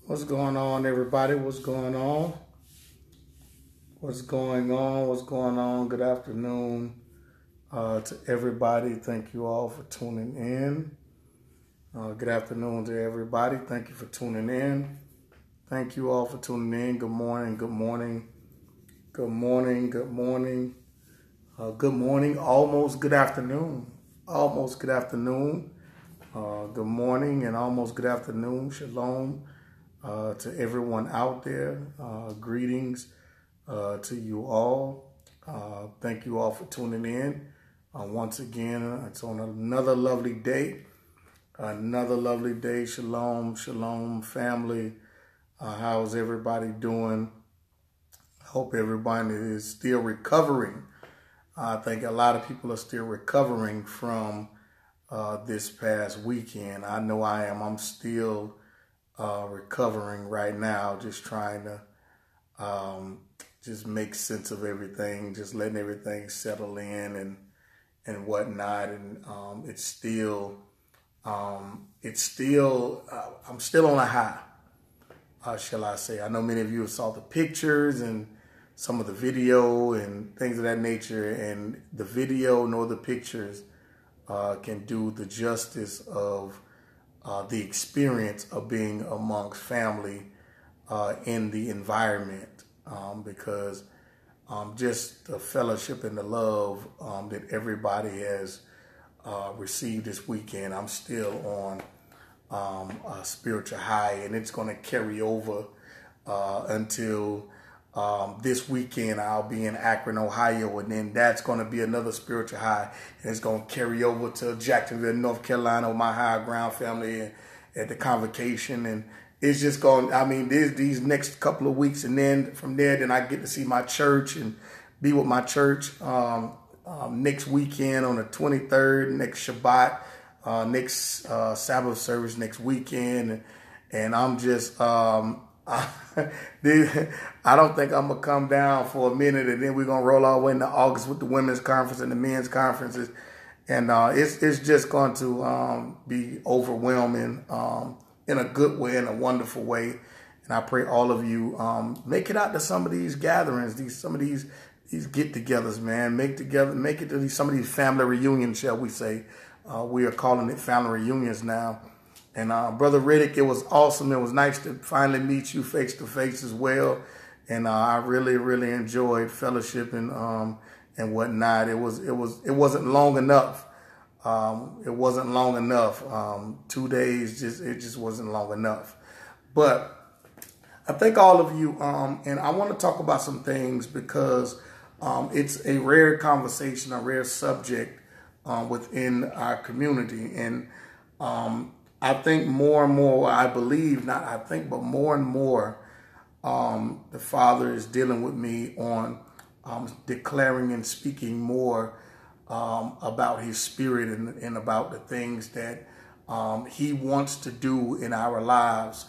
What's going on, everybody? What's going on? What's going on? What's going on? Good afternoon to everybody. Thank you all for tuning in. Good afternoon to everybody. Thank you for tuning in. Thank you all for tuning in. Good morning. Good morning. Good morning. Good morning. Good morning. Almost good afternoon. Almost good afternoon. Good morning and almost good afternoon. Shalom. To everyone out there, greetings to you all. Thank you all for tuning in. Once again, it's on another lovely day. Another lovely day. Shalom, shalom, family. How's everybody doing? I hope everybody is still recovering. I think a lot of people are still recovering from this past weekend. I know I am. I'm still recovering right now, just trying to just make sense of everything, just letting everything settle in and whatnot. And it's still I'm still on a high, shall I say. I know many of you saw the pictures and some of the video and things of that nature, and the video nor the pictures can do the justice of the experience of being amongst family in the environment, because just the fellowship and the love that everybody has received this weekend. I'm still on a spiritual high, and it's going to carry over until this weekend. I'll be in Akron, Ohio, and then that's going to be another spiritual high, and it's going to carry over to Jacksonville, North Carolina, with my high ground family at the convocation. And it's just going, I mean, these next couple of weeks, and then from there, then I get to see my church and be with my church next weekend on the 23rd, next Shabbat, next Sabbath service next weekend. And I'm just, I don't think I'm going to come down for a minute, and then we're going to roll our way into August with the women's conference and the men's conferences. And it's just going to be overwhelming in a good way, in a wonderful way. And I pray all of you make it out to some of these gatherings, some of these get-togethers, man. Make it to some of these family reunions, shall we say. We are calling it family reunions now. And Brother Riddick, it was awesome. It was nice to finally meet you face to face as well. And I really, really enjoyed fellowship and whatnot. It wasn't long enough. It wasn't long enough. 2 days, it just wasn't long enough. But I thank all of you, and I want to talk about some things because it's a rare conversation, a rare subject within our community. And I think more and more, I believe, not I think, but more and more, the Father is dealing with me on declaring and speaking more about His Spirit and about the things that He wants to do in our lives.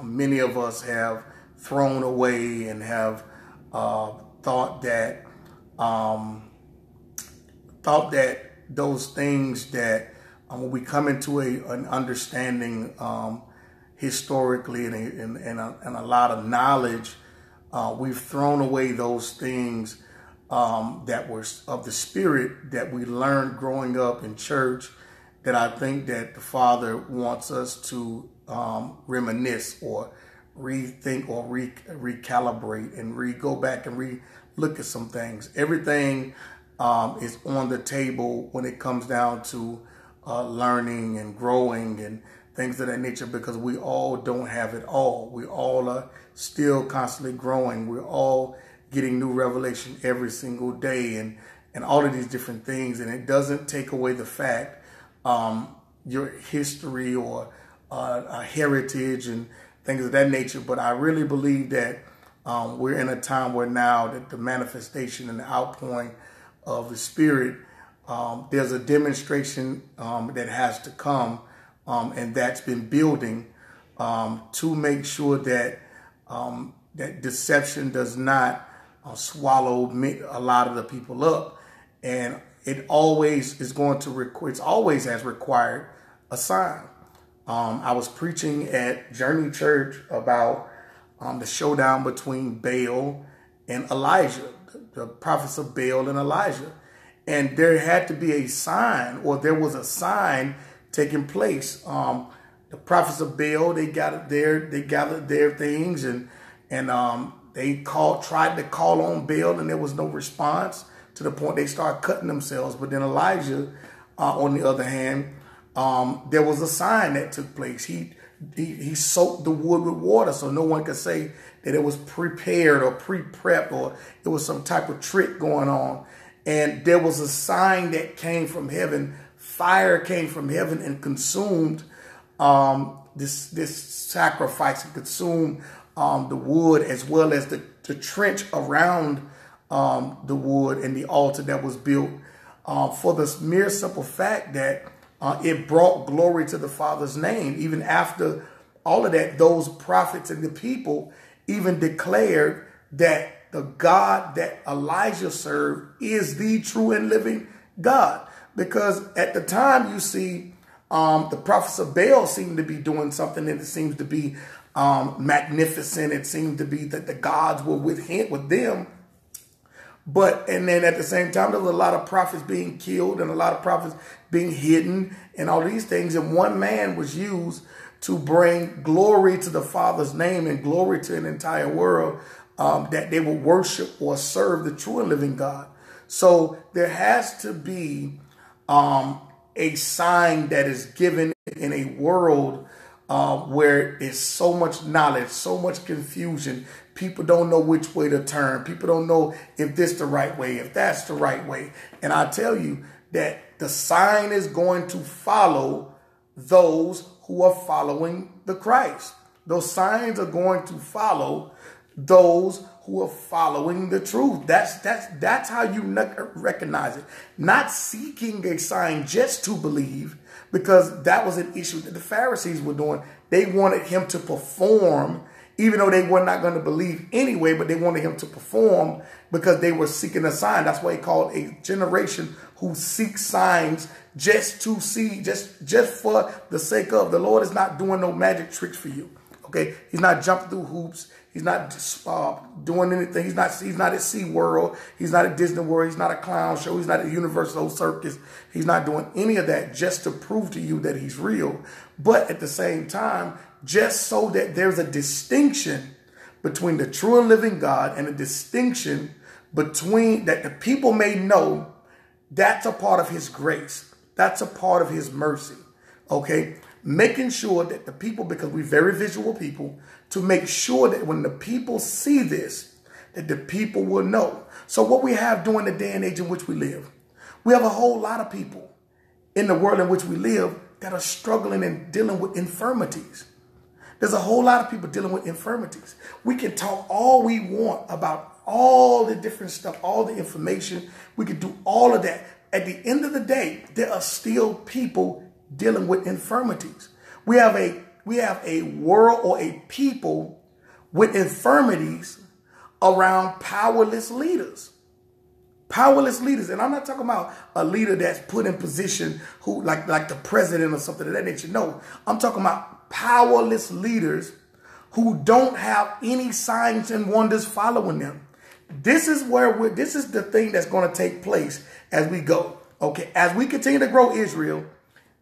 Many of us have thrown away and have thought that those things that when we come into an understanding historically and a lot of knowledge, we've thrown away those things that were of the Spirit that we learned growing up in church, that I think that the Father wants us to reminisce or rethink or recalibrate and go back and look at some things. Everything is on the table when it comes down to learning and growing and things of that nature, because we all don't have it all. We all are still constantly growing. We're all getting new revelation every single day and all of these different things. And it doesn't take away the fact your history or a heritage and things of that nature. But I really believe that we're in a time where now that the manifestation and the outpouring of the Spirit, there's a demonstration that has to come, and that's been building to make sure that that deception does not swallow a lot of the people up. And it always is going to it's always has required a sign. I was preaching at Journey Church about the showdown between Baal and Elijah, the prophets of Baal and Elijah. And there had to be a sign, or there was a sign taking place. The prophets of Baal, they gathered their things, and they tried to call on Baal, and there was no response, to the point they started cutting themselves. But then Elijah, on the other hand, there was a sign that took place. He soaked the wood with water, so no one could say that it was prepared or pre-prepped, or it was some type of trick going on. And there was a sign that came from heaven. Fire came from heaven and consumed this sacrifice, and consumed the wood, as well as the trench around the wood and the altar that was built, for the mere simple fact that it brought glory to the Father's name. Even after all of that, those prophets and the people even declared that the God that Elijah served is the true and living God. Because at the time, you see, the prophets of Baal seemed to be doing something, and it seems to be magnificent. It seemed to be that the gods were with them. And then at the same time, there was a lot of prophets being killed and a lot of prophets being hidden and all these things. And one man was used to bring glory to the Father's name and glory to an entire world, that they will worship or serve the true and living God. So there has to be a sign that is given in a world where there's so much knowledge, so much confusion. People don't know which way to turn. People don't know if this the right way, if that's the right way. And I tell you that the sign is going to follow those who are following the Christ. Those signs are going to follow those who are following the truth. That's how you recognize it. Not seeking a sign just to believe, because that was an issue that the Pharisees were doing. They wanted him to perform, even though they were not going to believe anyway, but they wanted him to perform because they were seeking a sign. That's why he called a generation who seeks signs just to see, just for the sake of. The Lord is not doing no magic tricks for you. Okay, he's not jumping through hoops. He's not doing anything. He's not at SeaWorld. He's not at Disney World. He's not a clown show. He's not at Universal Circus. He's not doing any of that just to prove to you that he's real. But at the same time, just so that there's a distinction between the true and living God, and a distinction between that the people may know that's a part of his grace. That's a part of his mercy. Okay. Making sure that the people, because we're very visual people, to make sure that when the people see this, that the people will know. So what we have during the day and age in which we live, we have a whole lot of people in the world in which we live that are struggling and dealing with infirmities. There's a whole lot of people dealing with infirmities. We can talk all we want about all the different stuff, all the information. We can do all of that. At the end of the day, there are still people dealing with infirmities. We have a world, or a people with infirmities around powerless leaders. Powerless leaders. And I'm not talking about a leader that's put in position who like the president or something of that nature. No, I'm talking about powerless leaders who don't have any signs and wonders following them. This is the thing that's going to take place as we go. Okay. As we continue to grow Israel,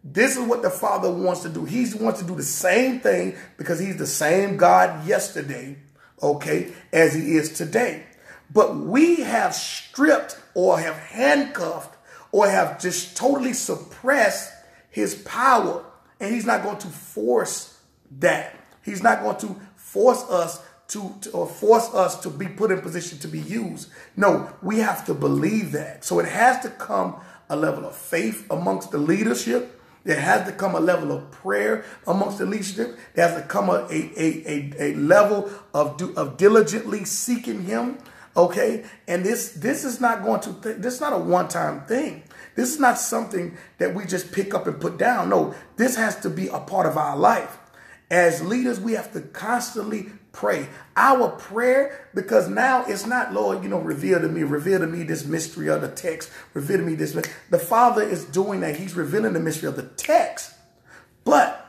this is what the Father wants to do. He wants to do the same thing, because he's the same God yesterday, okay, as he is today. But we have stripped, or have handcuffed, or have just totally suppressed his power. And he's not going to force that. He's not going to force us to be put in position to be used. No, we have to believe that. So it has to come a level of faith amongst the leadership. There has to come a level of prayer amongst the leadership. There has to come a level of diligently seeking him. Okay. And this is not this is not a one-time thing. This is not something that we just pick up and put down. No, this has to be a part of our life. As leaders, we have to constantly pray. Our prayer, because now it's not, Lord, reveal to me this mystery of the text. Reveal to me this. The Father is doing that. He's revealing the mystery of the text. But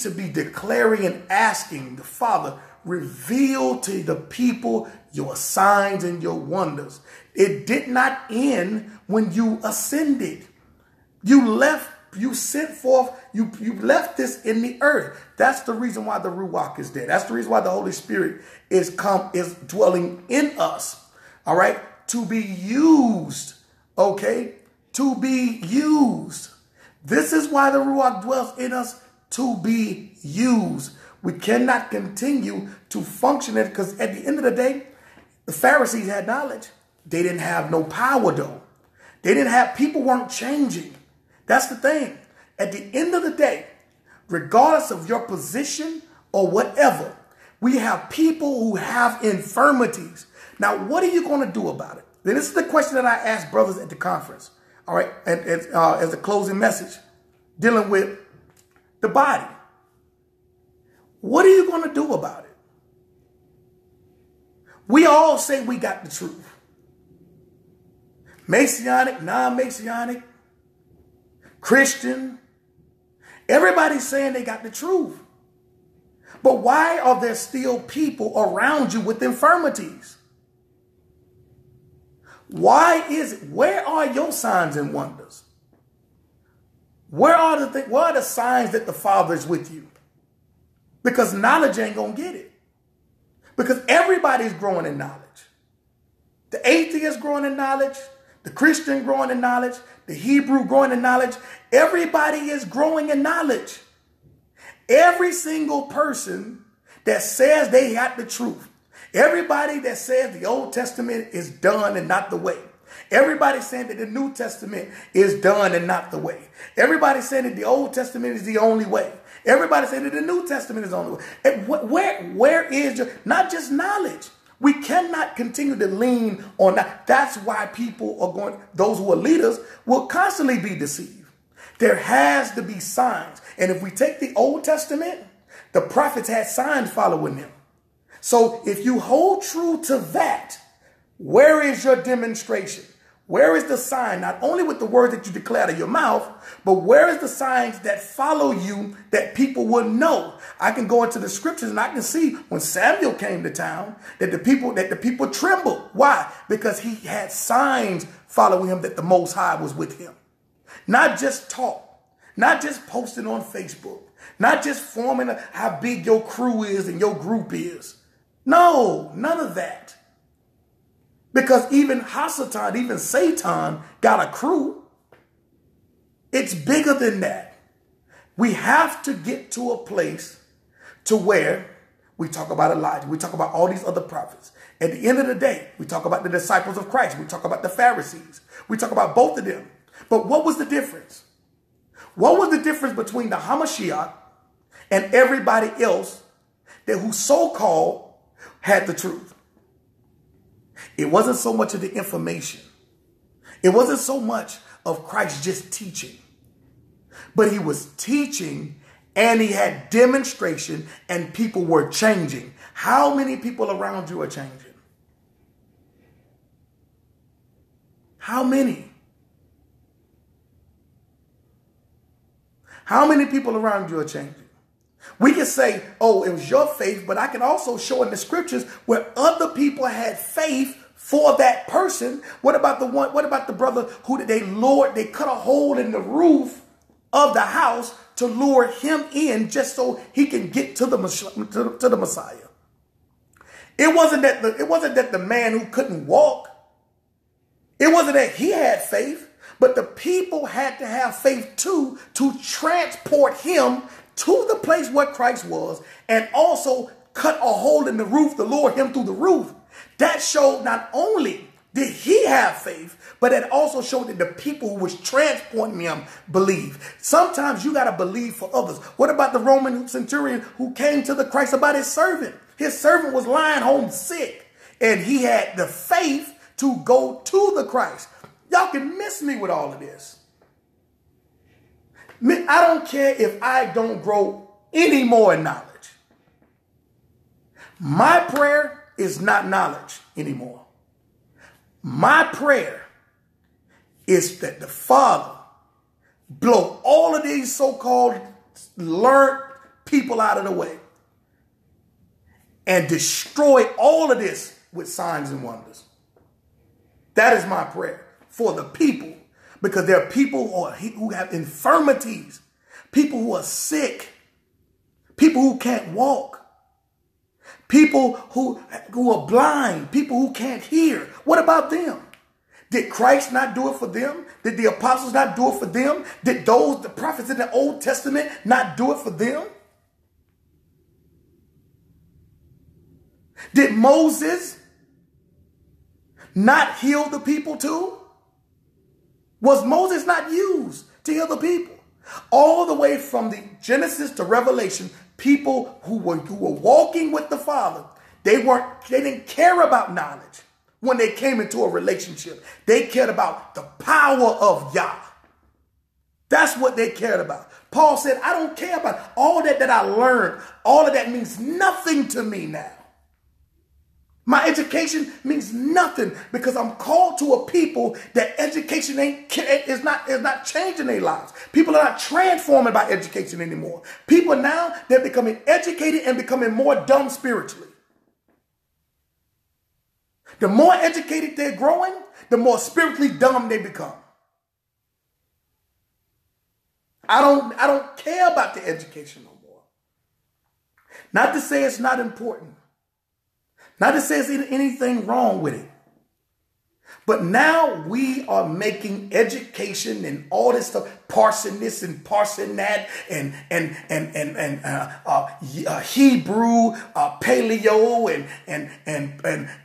to be declaring and asking the Father, reveal to the people your signs and your wonders. It did not end when you ascended. You left, you sent forth, you left this in the earth. That's the reason why the Ruach is there. That's the reason why the Holy Spirit is dwelling in us. All right. To be used. Okay. To be used. This is why the Ruach dwells in us, to be used. We cannot continue to function it, because at the end of the day, the Pharisees had knowledge. They didn't have no power though. People weren't changing. That's the thing. At the end of the day, regardless of your position or whatever, we have people who have infirmities. Now, what are you going to do about it? Then this is the question that I asked brothers at the conference. All right, and as a closing message, dealing with the body. What are you going to do about it? We all say we got the truth. Messianic, non-Messianic, Christian. Everybody's saying they got the truth. But why are there still people around you with infirmities? Why is it? Where are your signs and wonders? Where are the signs that the Father is with you? Because knowledge ain't going to get it. Because everybody's growing in knowledge. The atheist growing in knowledge. The Christian growing in knowledge. The Hebrew growing in knowledge. Everybody is growing in knowledge. Every single person that says they got the truth. Everybody that says the Old Testament is done and not the way. Everybody saying that the New Testament is done and not the way. Everybody saying that the Old Testament is the only way. Everybody saying that the New Testament is the only way. And where is your, not just knowledge. We cannot continue to lean on that. That's why people are going, those who are leaders will constantly be deceived. There has to be signs. And if we take the Old Testament, the prophets had signs following them. So if you hold true to that, where is your demonstration? Where is the sign? Not only with the words that you declare out of your mouth, but where is the signs that follow you that people will know? I can go into the scriptures and I can see when Samuel came to town that the people trembled. Why? Because he had signs following him that the Most High was with him. Not just talk, not just posting on Facebook, not just forming how big your crew is and your group is. No, none of that. Because even Hasatan, even Satan got a crew. It's bigger than that. We have to get to a place to where we talk about Elijah. We talk about all these other prophets. At the end of the day, we talk about the disciples of Christ. We talk about the Pharisees. We talk about both of them. But what was the difference? What was the difference between the Hamashiach and everybody else that who so-called had the truth? It wasn't so much of the information. It wasn't so much of Christ just teaching. But he was teaching and he had demonstration and people were changing. How many people around you are changing? How many? How many people around you are changing? We can say, oh, it was your faith, but I can also show in the scriptures where other people had faith for that person. What about the one? What about the brother who they cut a hole in the roof of the house to lure him in just so he can get to the Messiah? It wasn't that the man who couldn't walk. It wasn't that he had faith, but the people had to have faith too to transport him to the place where Christ was and also cut a hole in the roof to lure him through the roof. That showed not only did he have faith, but it also showed that the people who was transporting him believed. Sometimes you got to believe for others. What about the Roman centurion who came to the Christ about his servant? His servant was lying home sick and he had the faith to go to the Christ. Y'all can miss me with all of this. I don't care if I don't grow any more in knowledge. My prayer is not knowledge anymore. My prayer is that the Father blow all of these so-called learned people out of the way and destroy all of this with signs and wonders. That is my prayer for the people, because there are people who have infirmities, people who are sick, people who can't walk, people who are blind, people who can't hear. What about them? Did Christ not do it for them? Did the apostles not do it for them? Did the prophets in the Old Testament not do it for them? Did Moses not heal the people too? Was Moses not used to heal the people? All the way from the Genesis to Revelation, people who were walking with the Father, they didn't care about knowledge when they came into a relationship. They cared about the power of Yah. That's what they cared about. Paul said, I don't care about all that I learned. All of that means nothing to me now. My education means nothing, because I'm called to a people that education is not changing their lives. People are not transforming by education anymore. People now, they're becoming educated and becoming more dumb spiritually. The more educated they're growing, the more spiritually dumb they become. I don't care about the education no more. Not to say it's not important. Not to say there's anything wrong with it. But now we are making education and all this stuff, parsing this and parsing that, and Hebrew, Paleo,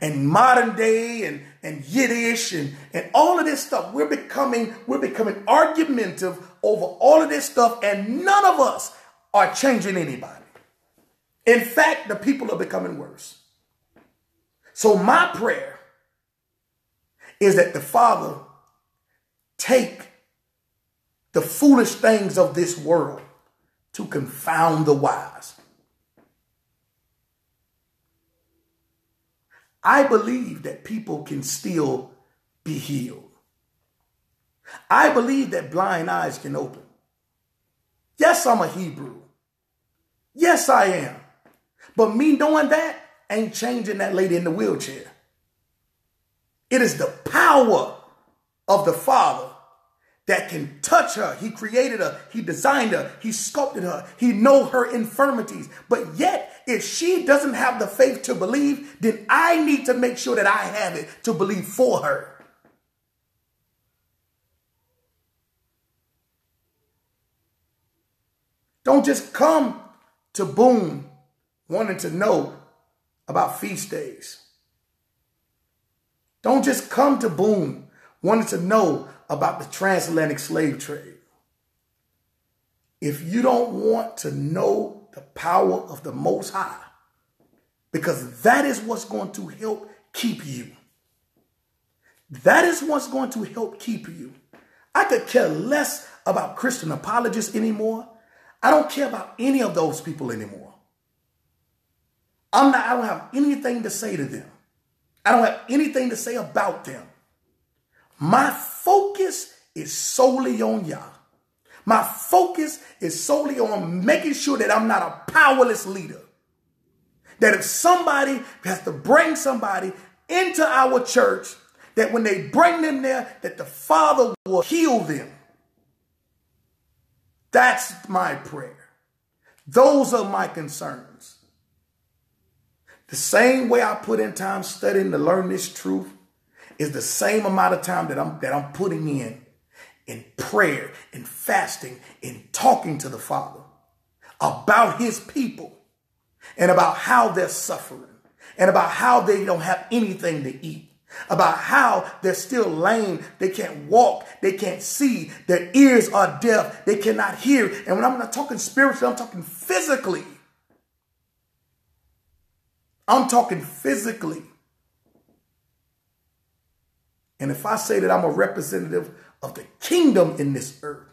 and modern day, and Yiddish, and all of this stuff. We're becoming argumentative over all of this stuff, and none of us are changing anybody. In fact, the people are becoming worse. So my prayer is that the Father take the foolish things of this world to confound the wise. I believe that people can still be healed. I believe that blind eyes can open. Yes, I'm a Hebrew. Yes, I am. But me knowing that ain't changing that lady in the wheelchair. It is the power of the Father that can touch her. He created her. He designed her. He sculpted her. He knows her infirmities. But yet, if she doesn't have the faith to believe, then I need to make sure that I have it to believe for her. Don't just come to B.O.O.M wanting to know about feast days. Don't just come to B.O.O.M wanting to know about the transatlantic slave trade. If you don't want to know the power of the Most High, because that is what's going to help keep you. That is what's going to help keep you. I could care less about Christian apologists anymore. I don't care about any of those people anymore. I don't have anything to say to them. I don't have anything to say about them. My focus is solely on Yah. My focus is solely on making sure that I'm not a powerless leader. That if somebody has to bring somebody into our church, that when they bring them there, that the Father will heal them. That's my prayer. Those are my concerns. The same way I put in time studying to learn this truth is the same amount of time that I'm putting in prayer, in fasting, in talking to the Father about his people and about how they're suffering and about how they don't have anything to eat, about how they're still lame, they can't walk, they can't see, their ears are deaf, they cannot hear. And when I'm not talking spiritually, I'm talking physically. I'm talking physically. And if I say that I'm a representative of the kingdom in this earth,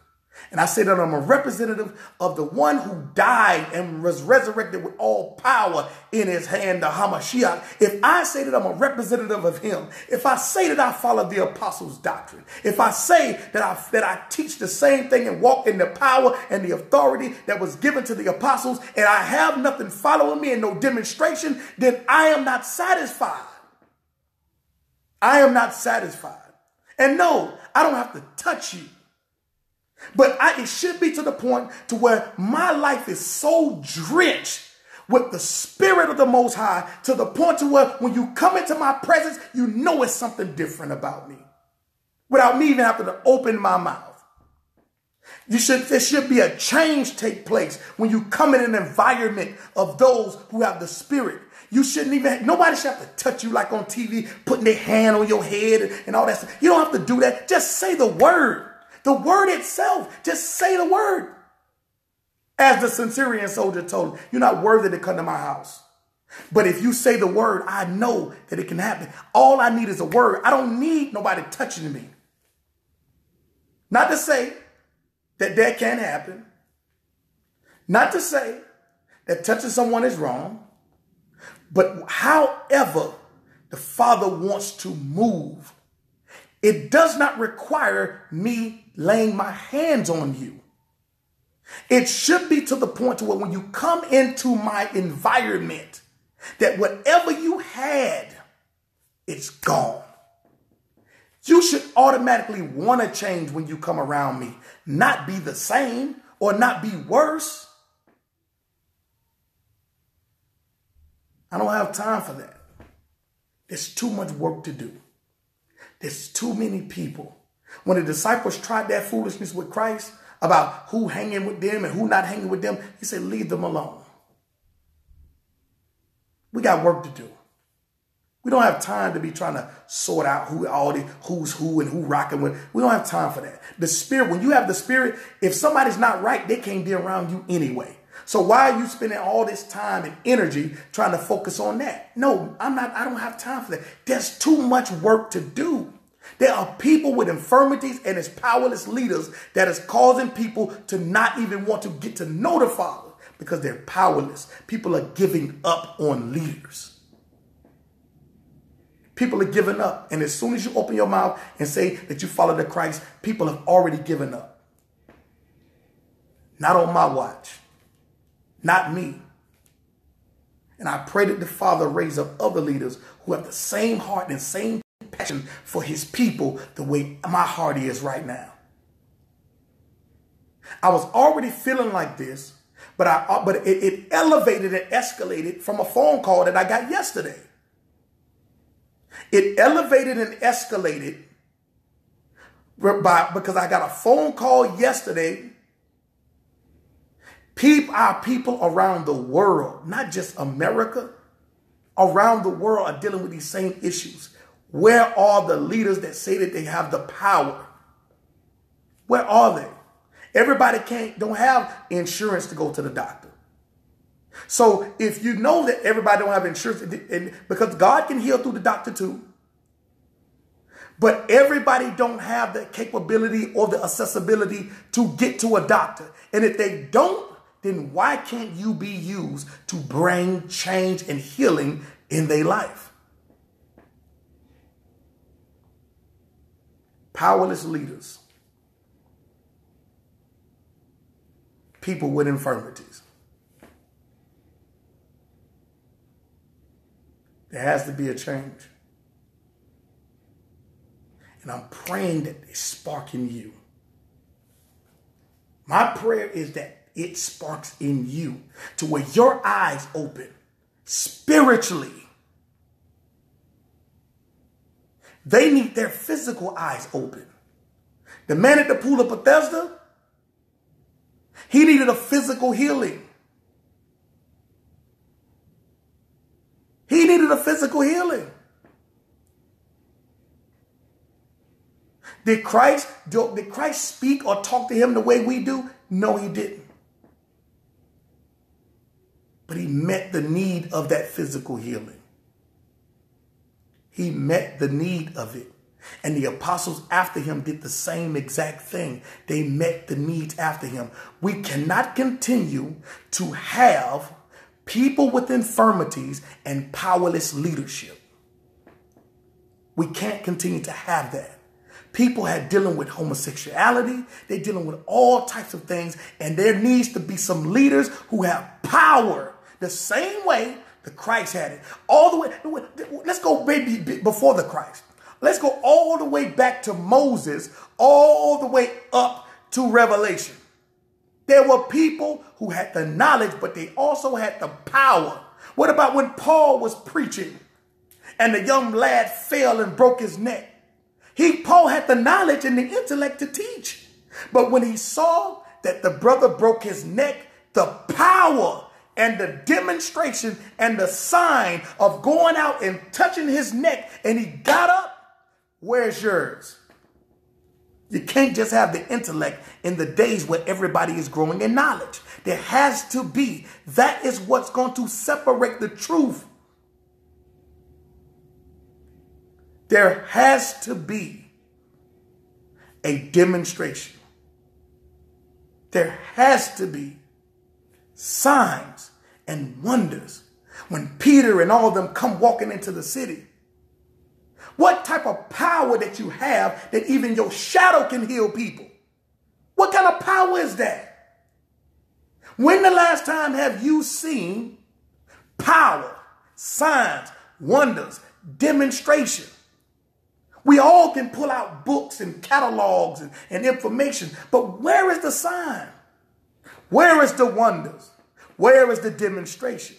And I say that I'm a representative of the one who died and was resurrected with all power in his hand, the Hamashiach. If I say that I'm a representative of him, if I say that I follow the apostles' doctrine, if I say that I teach the same thing and walk in the power and the authority that was given to the apostles, and I have nothing following me and no demonstration, then I am not satisfied. I am not satisfied. And no, I don't have to touch you. But it should be to the point to where my life is so drenched with the Spirit of the Most High to the point to where when you come into my presence, you know it's something different about me without me even having to open my mouth. There should be a change take place when you come in an environment of those who have the Spirit. You shouldn't even, nobody should have to touch you like on TV, putting their hand on your head and all that stuff. You don't have to do that. Just say the word. The word itself, just say the word. As the centurion soldier told him, you're not worthy to come to my house. But if you say the word, I know that it can happen. All I need is a word. I don't need nobody touching me. Not to say that that can't happen. Not to say that touching someone is wrong. But however the Father wants to move, it does not require me laying my hands on you. It should be to the point to where when you come into my environment, that whatever you had, it's gone. You should automatically want to change when you come around me, not be the same or not be worse. I don't have time for that. There's too much work to do. There's too many people. When the disciples tried that foolishness with Christ about who hanging with them and who not hanging with them, he said, leave them alone. We got work to do. We don't have time to be trying to sort out who's who and who rocking with. We don't have time for that. The Spirit, when you have the Spirit, if somebody's not right, they can't be around you anyway. So why are you spending all this time and energy trying to focus on that? No, I don't have time for that. There's too much work to do. There are people with infirmities and as powerless leaders that is causing people to not even want to get to know the Father because they're powerless. People are giving up on leaders. People are giving up. And as soon as you open your mouth and say that you follow the Christ, people have already given up. Not on my watch. Not me. And I pray that the Father raise up other leaders who have the same heart and same passion for his people the way my heart is right now. I was already feeling like this, but it elevated and escalated from a phone call that I got yesterday. It elevated and escalated because I got a phone call yesterday. Our people around the world, not just America, around the world are dealing with these same issues. Where are the leaders that say that they have the power? Where are they? Everybody don't have insurance to go to the doctor. So if you know that everybody don't have insurance, and because God can heal through the doctor too, but everybody don't have the capability or the accessibility to get to a doctor. And if they don't, then why can't you be used to bring change and healing in their life? Powerless leaders. People with infirmities. There has to be a change. And I'm praying that they spark in you. My prayer is that it sparks in you to where your eyes open spiritually. They need their physical eyes open. The man at the pool of Bethesda, he needed a physical healing. He needed a physical healing. Did Christ speak or talk to him the way we do? No, he didn't. But he met the need of that physical healing. He met the need of it. And the apostles after him did the same exact thing. They met the needs after him. We cannot continue to have people with infirmities and powerless leadership. We can't continue to have that. People are dealing with homosexuality. They're dealing with all types of things. And there needs to be some leaders who have power the same way the Christ had it. All the way. Let's go maybe before the Christ. Let's go all the way back to Moses, all the way up to Revelation. There were people who had the knowledge, but they also had the power. What about when Paul was preaching and the young lad fell and broke his neck? Paul had the knowledge and the intellect to teach. But when he saw that the brother broke his neck, the power and the demonstration and the sign of going out and touching his neck, and he got up, where's yours? You can't just have the intellect in the days where everybody is growing in knowledge. There has to be. That is what's going to separate the truth. There has to be a demonstration. There has to be signs and wonders. When Peter and all of them come walking into the city, what type of power that you have that even your shadow can heal people? What kind of power is that? When the last time have you seen power, signs, wonders, demonstration? We all can pull out books and catalogs and information, but where is the sign? Where is the wonders? Where is the demonstration?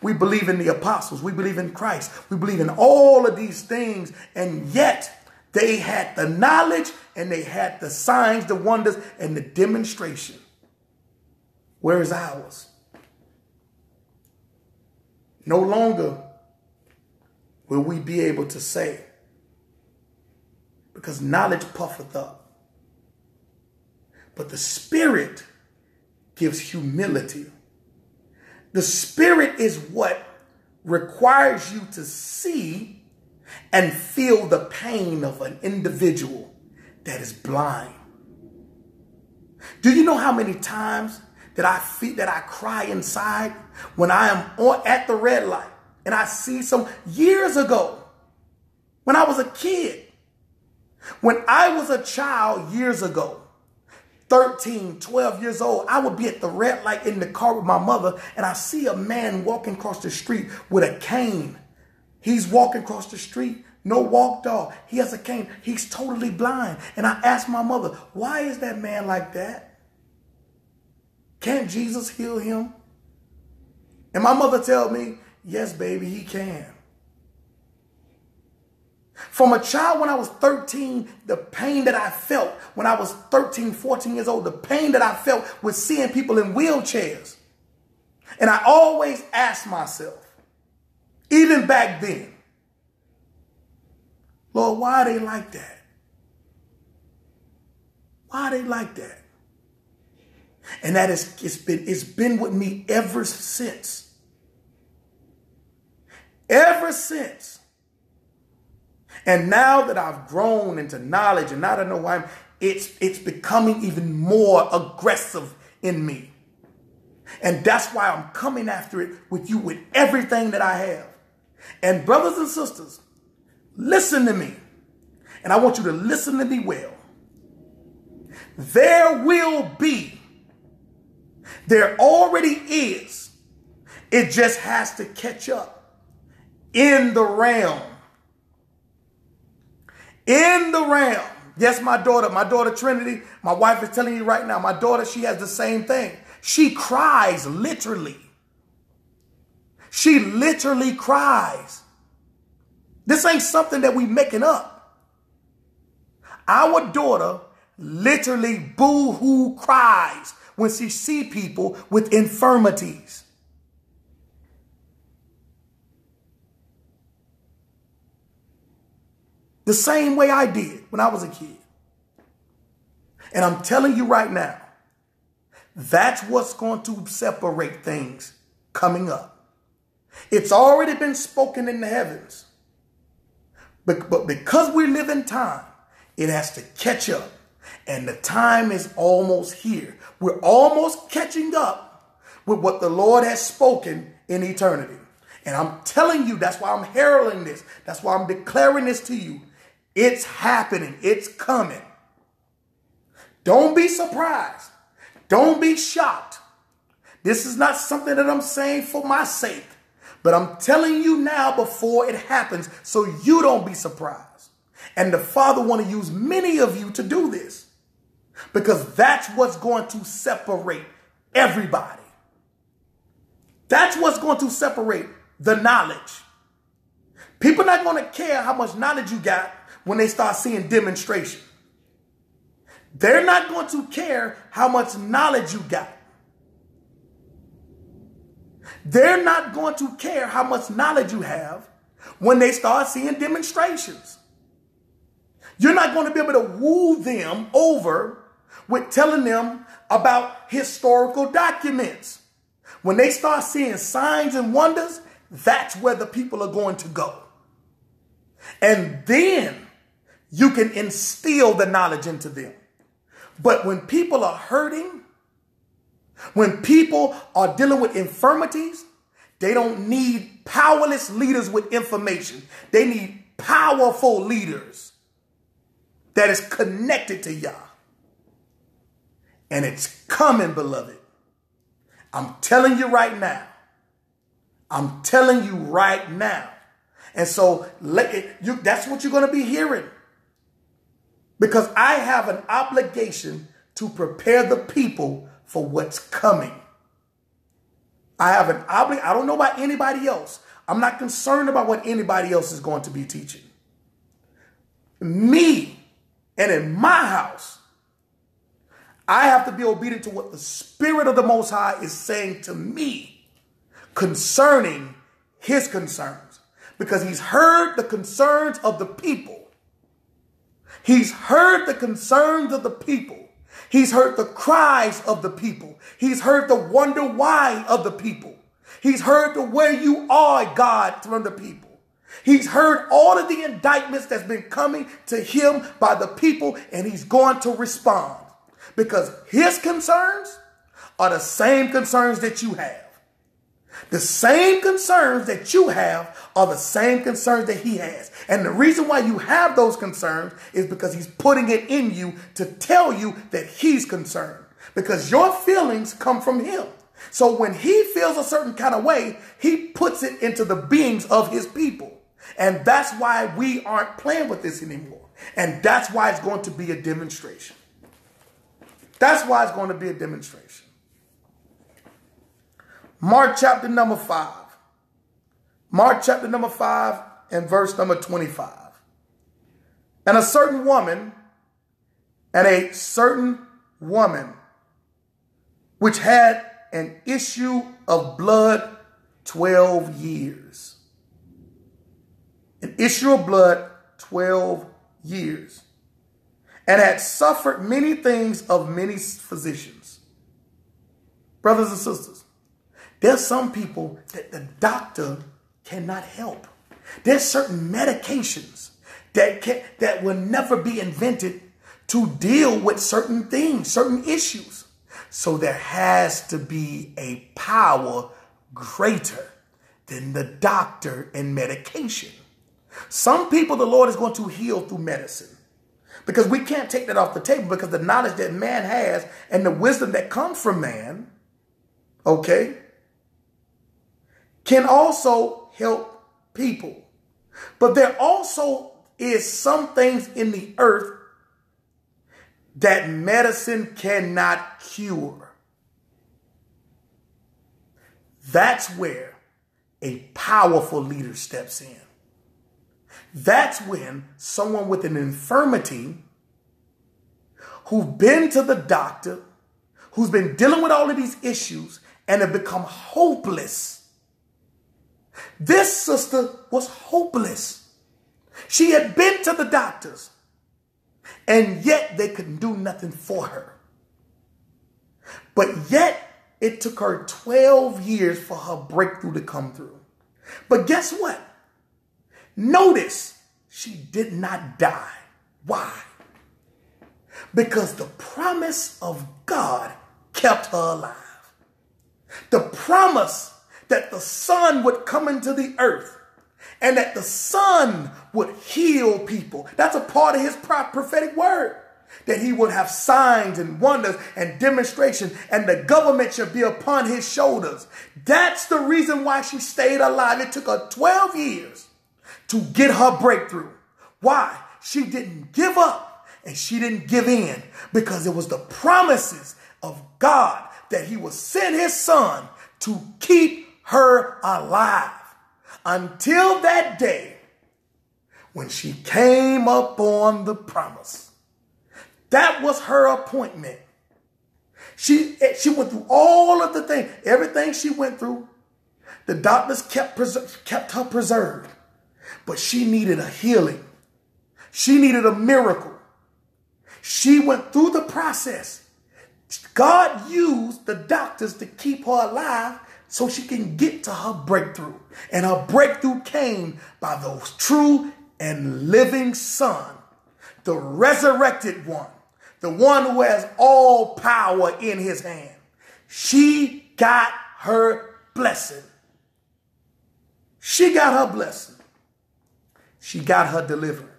We believe in the apostles. We believe in Christ. We believe in all of these things, and yet they had the knowledge and they had the signs, the wonders, and the demonstration. Where is ours? No longer will we be able to say, because knowledge puffeth up, but the Spirit gives humility. The Spirit is what requires you to see and feel the pain of an individual that is blind. Do you know how many times that I cry inside when I am at the red light and I see some years ago when I was a kid, when I was a child years ago, 13, 12 years old, I would be at the red light in the car with my mother, and I see a man walking across the street with a cane. He's walking across the street, no walk dog. He has a cane. He's totally blind. And I asked my mother, why is that man like that? Can't Jesus heal him? And my mother told me, yes, baby, he can. From a child when I was 13, the pain that I felt when I was 13, 14 years old, the pain that I felt with seeing people in wheelchairs. And I always asked myself, even back then, Lord, why are they like that? Why are they like that? And that is, it's been with me ever since. Ever since. And now that I've grown into knowledge and now that I know who I am, it's becoming even more aggressive in me. And that's why I'm coming after it with you with everything that I have. And brothers and sisters, listen to me. And I want you to listen to me well. There will be. There already is. It just has to catch up in the realm. In the realm. Yes, my daughter Trinity, my wife is telling you right now, my daughter, she has the same thing. She cries literally. She literally cries. This ain't something that we making up. Our daughter literally boo-hoo cries when she see people with infirmities. The same way I did when I was a kid. And I'm telling you right now, that's what's going to separate things coming up. It's already been spoken in the heavens. But because we live in time, it has to catch up. And the time is almost here. We're almost catching up with what the Lord has spoken in eternity. And I'm telling you, that's why I'm heralding this. That's why I'm declaring this to you. It's happening. It's coming. Don't be surprised. Don't be shocked. This is not something that I'm saying for my sake, but I'm telling you now before it happens so you don't be surprised. And the Father wants to use many of you to do this because that's what's going to separate everybody. That's what's going to separate the knowledge. People are not going to care how much knowledge you got when they start seeing demonstration. They're not going to care how much knowledge you got. They're not going to care how much knowledge you have when they start seeing demonstrations. You're not going to be able to woo them over with telling them about historical documents. When they start seeing signs and wonders, that's where the people are going to go. And then you can instill the knowledge into them. But when people are hurting, when people are dealing with infirmities, they don't need powerless leaders with information. They need powerful leaders that is connected to Yah. And it's coming, beloved. I'm telling you right now. I'm telling you right now. And so that's what you're going to be hearing. Because I have an obligation to prepare the people for what's coming. I have an obligation. I don't know about anybody else. I'm not concerned about what anybody else is going to be teaching. Me and in my house, I have to be obedient to what the Spirit of the Most High is saying to me concerning his concerns. Because he's heard the concerns of the people. He's heard the concerns of the people. He's heard the cries of the people. He's heard the wonder why of the people. He's heard the where you are, God, from the people. He's heard all of the indictments that's been coming to him by the people, and he's going to respond. Because his concerns are the same concerns that you have. The same concerns that you have are the same concerns that he has. And the reason why you have those concerns is because he's putting it in you to tell you that he's concerned. Because your feelings come from him. So when he feels a certain kind of way, he puts it into the beings of his people. And that's why we aren't playing with this anymore. And that's why it's going to be a demonstration. That's why it's going to be a demonstration. Mark chapter number 5. Mark chapter number 5 and verse number 25. And a certain woman which had an issue of blood 12 years. An issue of blood 12 years. And had suffered many things of many physicians. Brothers and sisters, there's some people that the doctor cannot help. There's certain medications that will never be invented to deal with certain things, certain issues. So there has to be a power greater than the doctor and medication. Some people the Lord is going to heal through medicine. Because we can't take that off the table, because the knowledge that man has and the wisdom that comes from man, okay, can also help people. But there also is some things in the earth that medicine cannot cure. That's where a powerful leader steps in. That's when someone with an infirmity who's been to the doctor, who's been dealing with all of these issues and have become hopeless. This sister was hopeless. She had been to the doctors and yet they couldn't do nothing for her. But yet it took her 12 years for her breakthrough to come through. But guess what? Notice, she did not die. Why? Because the promise of God kept her alive. The promise that the Son would come into the earth and that the Son would heal people. That's a part of his prophetic word. That he would have signs and wonders and demonstration, and the government should be upon his shoulders. That's the reason why she stayed alive. It took her 12 years to get her breakthrough. Why? She didn't give up and she didn't give in, because it was the promises of God that he would send his Son to keep her alive until that day when she came up on the promise. That was her appointment. She went through all of the things, everything she went through. The doctors kept her preserved, but she needed a healing. She needed a miracle. She went through the process. God used the doctors to keep her alive so she can get to her breakthrough. And her breakthrough came by the true and living Son, the resurrected one, the one who has all power in his hand. She got her blessing. She got her blessing. She got her deliverance.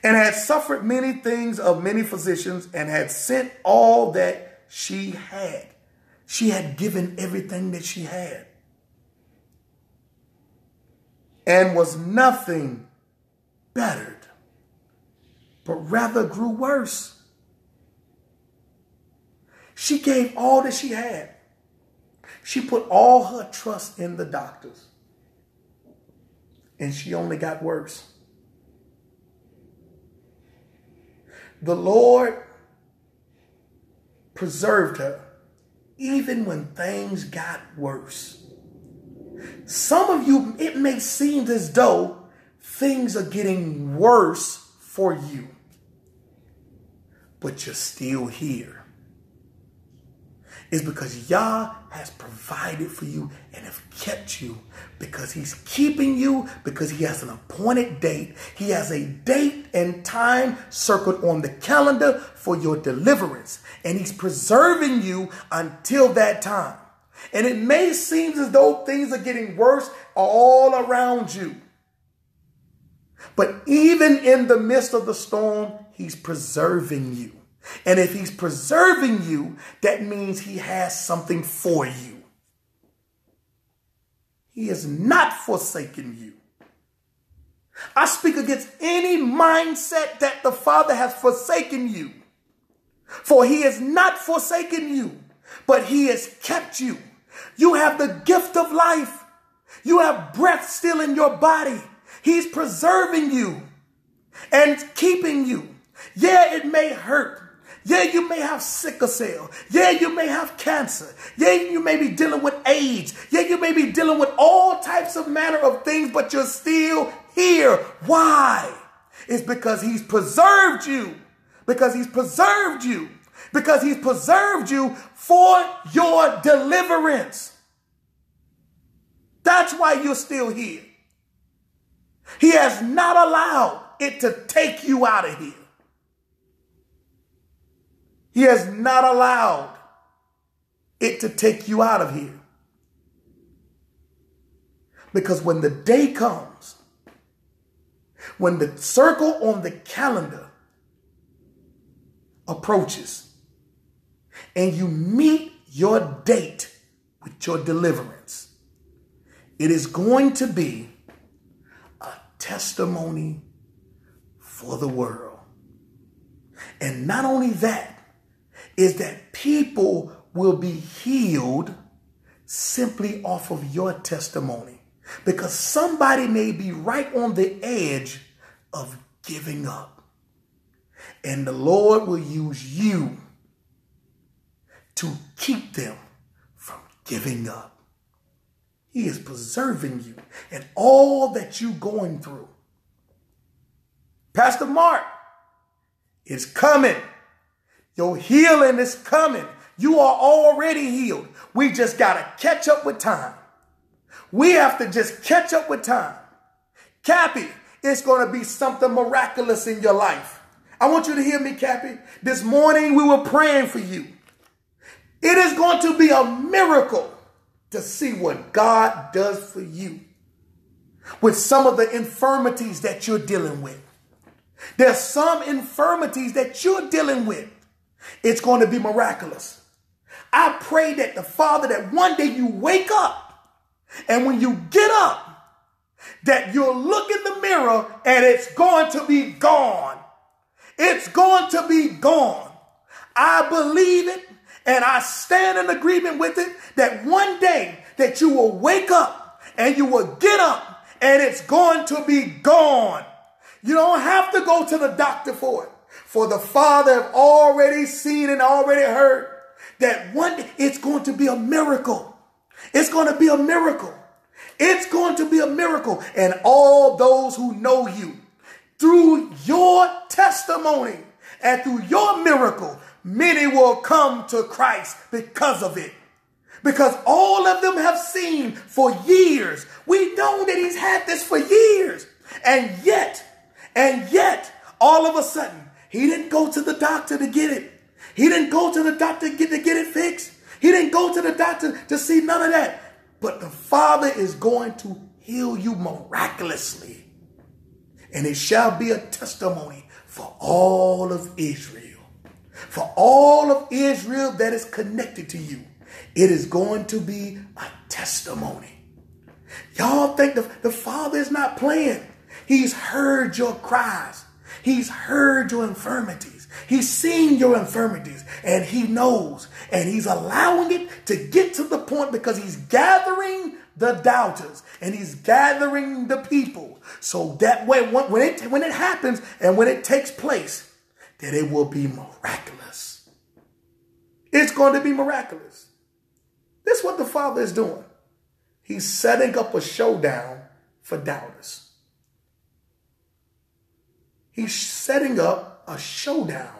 And had suffered many things of many physicians, and had sent all that she had. She had given everything that she had, and was nothing bettered, but rather grew worse. She gave all that she had. She put all her trust in the doctors, and she only got worse. The Lord preserved her even when things got worse. Some of you, it may seem as though things are getting worse for you, but you're still here. It's because Yah has provided for you and have kept you, because he's keeping you, because he has an appointed date. He has a date and time circled on the calendar for your deliverance, and he's preserving you until that time. And it may seem as though things are getting worse all around you, but even in the midst of the storm, he's preserving you. And if he's preserving you, that means he has something for you. He has not forsaken you. I speak against any mindset that the Father has forsaken you. For he has not forsaken you, but he has kept you. You have the gift of life. You have breath still in your body. He's preserving you and keeping you. Yeah, it may hurt. Yeah, you may have sickle cell. Yeah, you may have cancer. Yeah, you may be dealing with AIDS. Yeah, you may be dealing with all types of manner of things, but you're still here. Why? It's because he's preserved you. Because he's preserved you. Because he's preserved you for your deliverance. That's why you're still here. He has not allowed it to take you out of here. He has not allowed it to take you out of here. Because when the day comes, when the circle on the calendar approaches, and you meet your date with your deliverance, it is going to be a testimony for the world. And not only that, is that people will be healed simply off of your testimony, because somebody may be right on the edge of giving up, and the Lord will use you to keep them from giving up. He is preserving you and all that you're going through. Pastor Mark is coming. Your healing is coming. You are already healed. We just got to catch up with time. We have to just catch up with time. Cappy, it's going to be something miraculous in your life. I want you to hear me, Cappy. This morning we were praying for you. It is going to be a miracle to see what God does for you with some of the infirmities that you're dealing with. There's some infirmities that you're dealing with. It's going to be miraculous. I pray that the Father, that one day you wake up, and when you get up, that you'll look in the mirror and it's going to be gone. It's going to be gone. I believe it, and I stand in agreement with it, that one day that you will wake up and you will get up and it's going to be gone. You don't have to go to the doctor for it. For the Father have already seen and already heard that one day it's going to be a miracle. It's going to be a miracle. It's going to be a miracle. And all those who know you, through your testimony and through your miracle, many will come to Christ because of it. Because all of them have seen for years. We know that he's had this for years. And yet, all of a sudden, he didn't go to the doctor to get it. He didn't go to the doctor to get it fixed. He didn't go to the doctor to see none of that. But the Father is going to heal you miraculously. And it shall be a testimony for all of Israel. For all of Israel that is connected to you. It is going to be a testimony. Y'all think the Father is not playing. He's heard your cries. He's heard your infirmities. He's seen your infirmities, and he knows, and he's allowing it to get to the point because he's gathering the doubters and he's gathering the people. So that way, when it happens and when it takes place, that it will be miraculous. It's going to be miraculous. This is what the Father is doing. He's setting up a showdown for doubters. He's setting up a showdown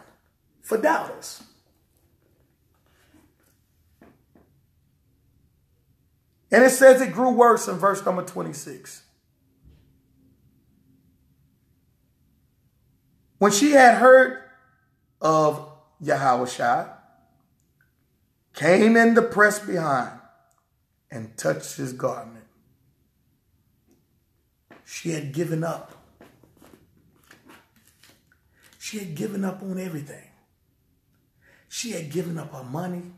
for doubters. And it says it grew worse in verse number 26. When she had heard of Yahushua, came in the press behind and touched his garment. She had given up. She had given up on everything. She had given up her money.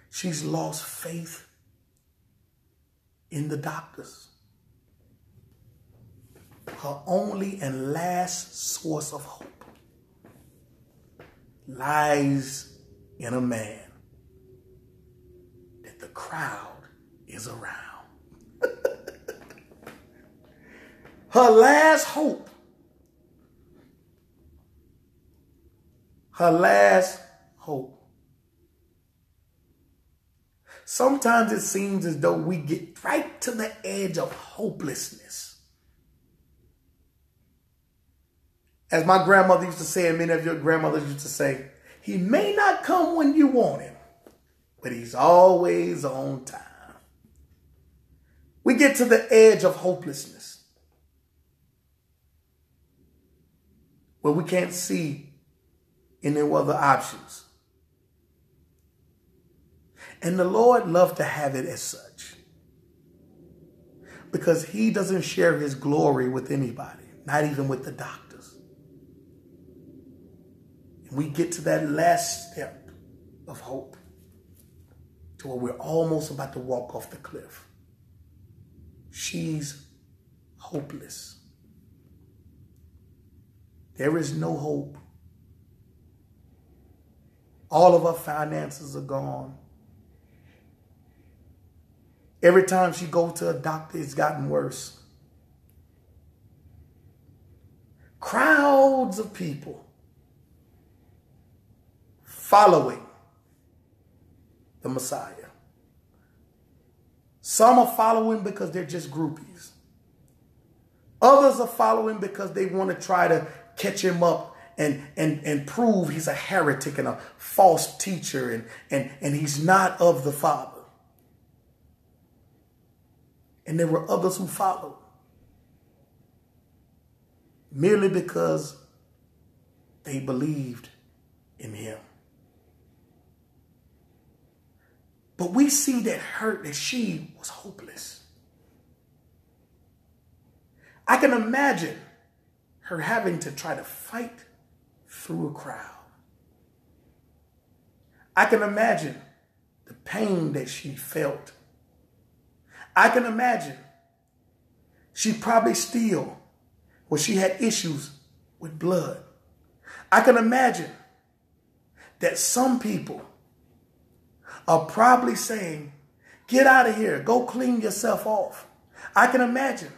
She's lost faith in the doctors. Her only and last source of hope lies in a man that the crowd is around. Her last hope. Her last hope. Sometimes it seems as though we get right to the edge of hopelessness. As my grandmother used to say, and many of your grandmothers used to say, he may not come when you want him, but he's always on time. We get to the edge of hopelessness where we can't see any other options. And the Lord loved to have it as such, because he doesn't share his glory with anybody, not even with the doctors. And we get to that last step of hope to where we're almost about to walk off the cliff. She's hopeless. There is no hope. All of her finances are gone. Every time she goes to a doctor, it's gotten worse. Crowds of people following the Messiah. Some are following because they're just groupies. Others are following because they want to try to catch him up and prove he's a heretic and a false teacher and he's not of the Father. And there were others who followed. merely because they believed in him. But we see that she was hopeless. I can imagine her having to try to fight through a crowd. I can imagine the pain that she felt. I can imagine she probably still, she had issues with blood. I can imagine that some people are probably saying, get out of here, go clean yourself off. I can imagine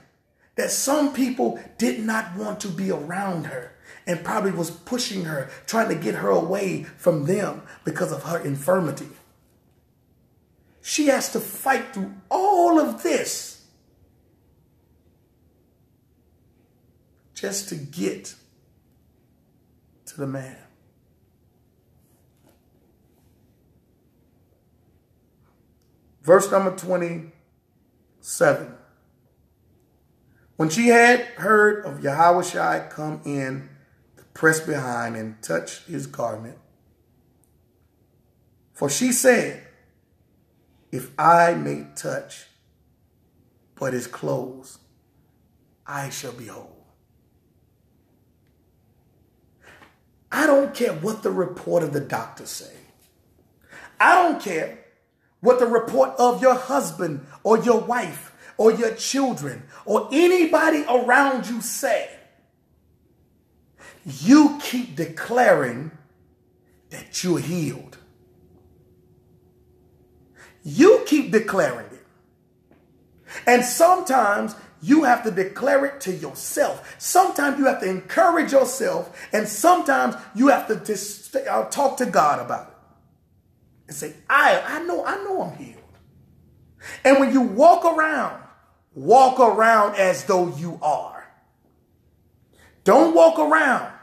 that some people did not want to be around her and probably was pushing her, trying to get her away from them because of her infirmity. She has to fight through all of this just to get to the man. Verse number 27. When she had heard of Yahushua come in, pressed behind and touched his garment, for she said, if I may touch but his clothes, I shall be whole. I don't care what the report of the doctor say. I don't care what the report of your husband or your wife or your children or anybody around you say. You keep declaring that you're healed. You keep declaring it. And sometimes you have to declare it to yourself. Sometimes you have to encourage yourself. And sometimes you have to just talk to God about it. And say, I know I'm healed. And when you walk around as though you are. Don't walk around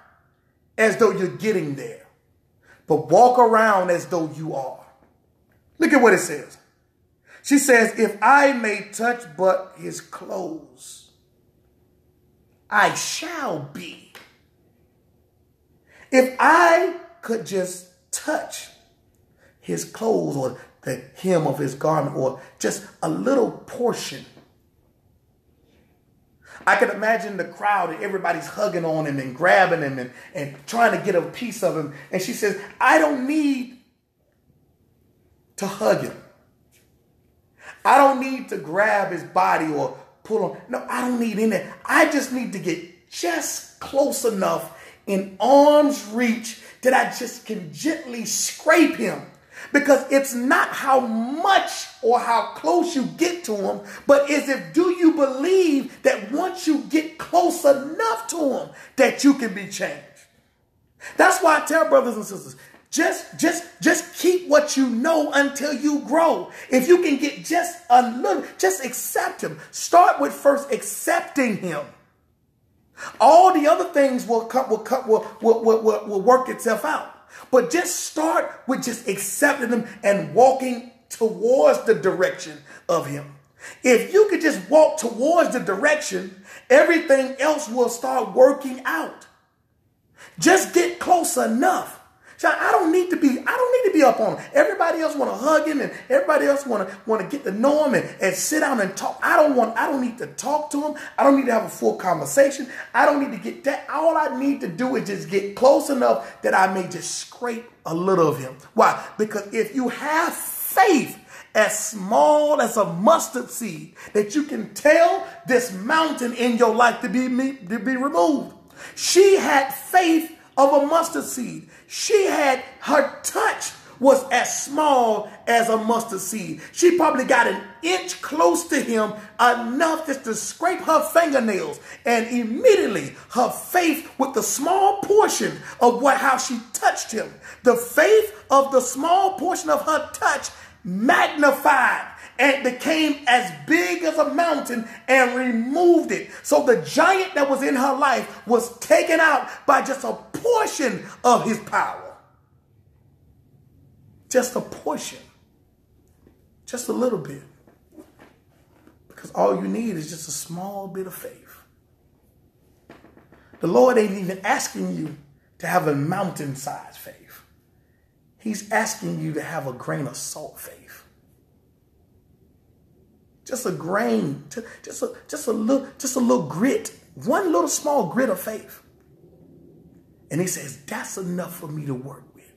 as though you're getting there, but walk around as though you are. Look at what it says. She says, if I may touch but his clothes, I shall be. If I could just touch his clothes or the hem of his garment or just a little portion, I can imagine the crowd and everybody's hugging on him and grabbing him and trying to get a piece of him. And she says, I don't need to hug him. I don't need to grab his body or pull him. No, I don't need any. I just need to get just close enough in arm's reach that I just can gently scrape him. Because it's not how much or how close you get to him, but is if do you believe that once you get close enough to him that you can be changed? That's why I tell brothers and sisters, just keep what you know until you grow. If you can get just a little, just accept him. Start with first accepting him. All the other things will work itself out. But just start with just accepting him and walking towards the direction of him. If you could just walk towards the direction, everything else will start working out. Just get close enough. So I don't need to be up on him. Everybody else want to hug him and everybody else want to get to know him and sit down and talk. I don't need to talk to him. I don't need to have a full conversation. I don't need to get that. All I need to do is just get close enough that I may just scrape a little of him. Why? Because if you have faith as small as a mustard seed, that you can tell this mountain in your life to be removed. She had faith of a mustard seed. Her touch was as small as a mustard seed. She probably got an inch close to him, enough just to scrape her fingernails. And immediately her faith with the small portion of how she touched him, the faith of the small portion of her touch magnified and became as big as a mountain and removed it. So the giant that was in her life was taken out by just a portion of his power. Just a portion. Just a little bit. Because all you need is just a small bit of faith. The Lord ain't even asking you to have a mountain-sized faith. He's asking you to have a grain of salt faith. Just a grain, just a little grit, one little small grit of faith. And he says, that's enough for me to work with.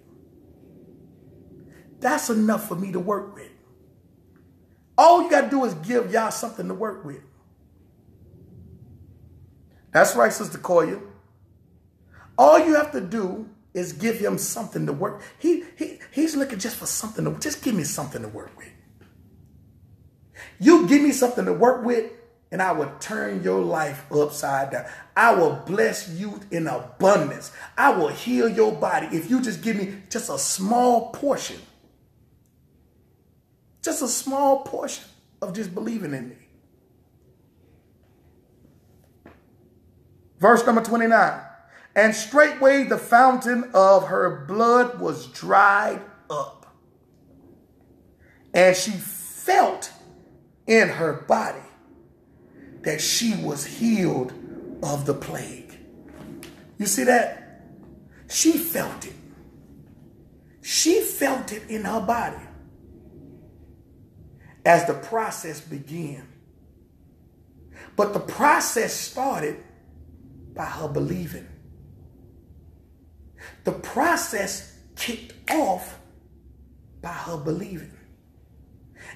That's enough for me to work with. All you got to do is give y'all something to work with. That's right, Sister Koya. All you have to do is give him something to work. He's looking just for something to, just give me something to work with. You give me something to work with, and I will turn your life upside down. I will bless you in abundance. I will heal your body if you just give me just a small portion. Just a small portion of just believing in me. Verse number 29. And straightway the fountain of her blood was dried up, and she felt in her body that she was healed of the plague. You see that? She felt it. She felt it in her body as the process began. But the process started by her believing. The process kicked off by her believing.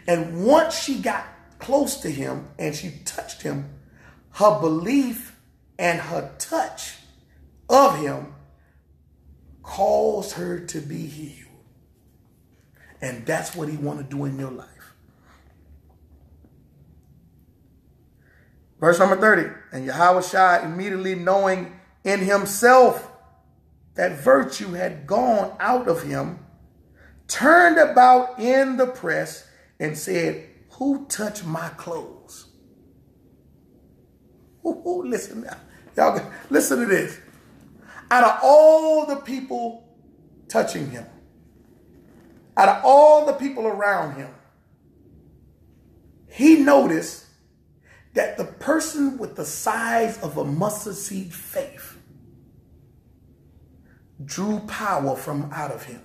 And once she got close to him and she touched him, her belief and her touch of him caused her to be healed. And that's what he wants to do in your life. Verse number 30. And Yahushua, immediately knowing in himself that virtue had gone out of him, turned about in the press and said, who touched my clothes? Ooh, listen now. Y'all listen to this. Out of all the people touching him, out of all the people around him, he noticed that the person with the size of a mustard seed faith drew power from out of him.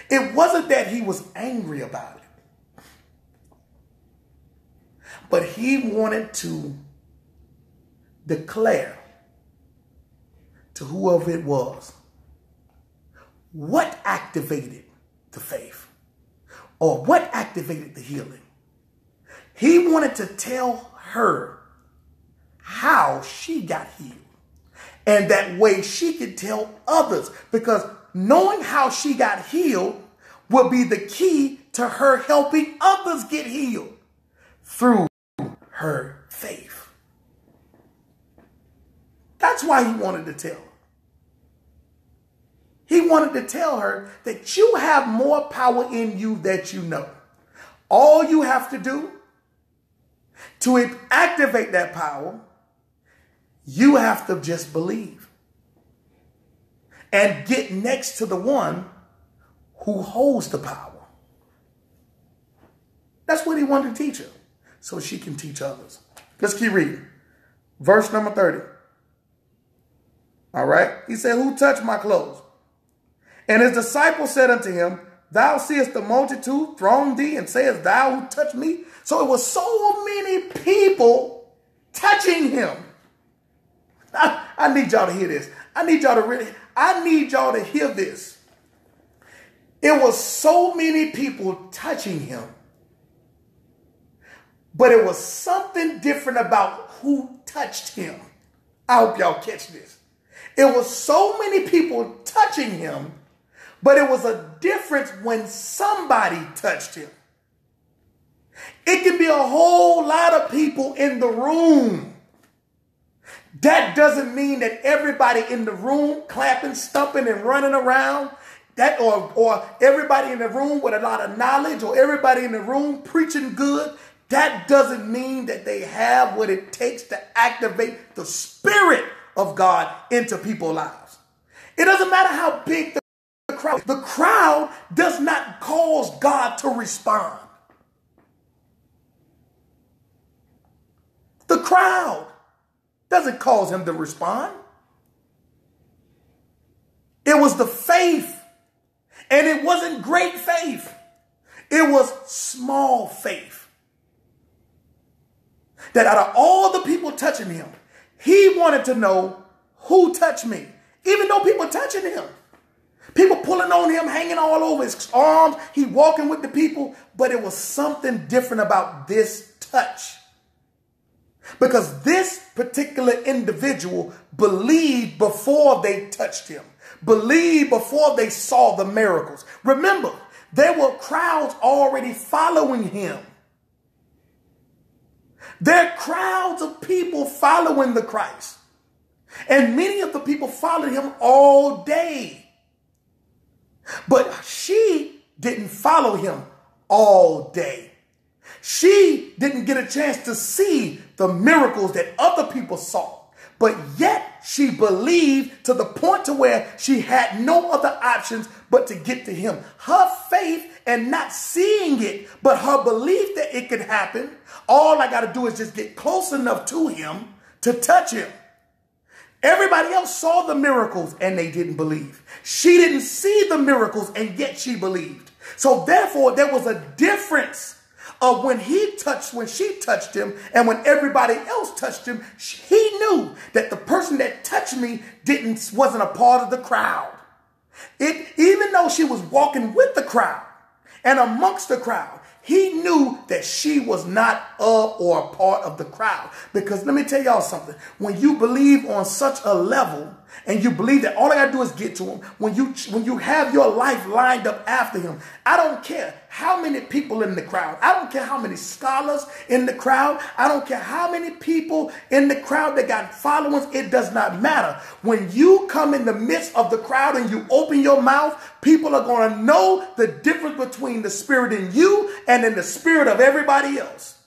It wasn't that he was angry about it, but he wanted to declare to whoever it was what activated the faith or what activated the healing. He wanted to tell her how she got healed. And that way she could tell others, because knowing how she got healed will be the key to her helping others get healed through her faith. That's why he wanted to tell her. He wanted to tell her that you have more power in you that you know. All you have to do to activate that power, you have to just believe and get next to the one who holds the power. That's what he wanted to teach her, so she can teach others. Let's keep reading. Verse number 30. All right. He said, who touched my clothes? And his disciples said unto him, thou seest the multitude throng thee, and sayest thou who touched me? So it was so many people touching him. I need y'all to hear this. I need y'all to hear this. It was so many people touching him, but it was something different about who touched him. I hope y'all catch this. It was so many people touching him, but it was a difference when somebody touched him. It can be a whole lot of people in the room. That doesn't mean that everybody in the room clapping, stumping, and running around, that or everybody in the room with a lot of knowledge, or everybody in the room preaching good. That doesn't mean that they have what it takes to activate the Spirit of God into people's lives. It doesn't matter how big the crowd. The crowd does not cause God to respond. The crowd. doesn't cause him to respond. It was the faith. And it wasn't great faith. It was small faith. That out of all the people touching him, he wanted to know who touched me. Even though people touching him. People pulling on him, hanging all over his arms. He walking with the people. But it was something different about this touch. Because this particular individual believed before they touched him. Believed before they saw the miracles. Remember, there were crowds already following him. There are crowds of people following the Christ. And many of the people followed him all day. But she didn't follow him all day. She didn't get a chance to see the miracles that other people saw. But yet she believed to the point to where she had no other options but to get to him. Her faith and not seeing it, but her belief that it could happen. All I got to do is just get close enough to him to touch him. Everybody else saw the miracles and they didn't believe. She didn't see the miracles and yet she believed. So therefore there was a difference of when she touched him and when everybody else touched him. He knew that the person that touched me wasn't a part of the crowd. Even though she was walking with the crowd and amongst the crowd, he knew that she was not or a part of the crowd. Because let me tell y'all something. When you believe on such a level and you believe that all I got to do is get to him, when you have your life lined up after him, I don't care how many people in the crowd. I don't care how many scholars in the crowd. I don't care how many people in the crowd that got followers. It does not matter. When you come in the midst of the crowd and you open your mouth, people are going to know the difference between the spirit in you and in the spirit of everybody else.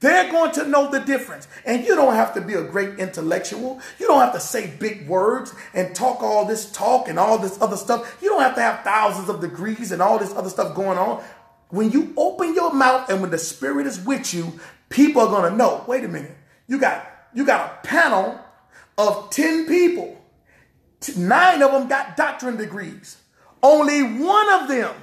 They're going to know the difference. And you don't have to be a great intellectual. You don't have to say big words and talk all this talk and all this other stuff. You don't have to have thousands of degrees and all this other stuff going on. When you open your mouth and when the spirit is with you, people are going to know, wait a minute, you got a panel of 10 people. 9 of them got doctorate degrees. Only one of them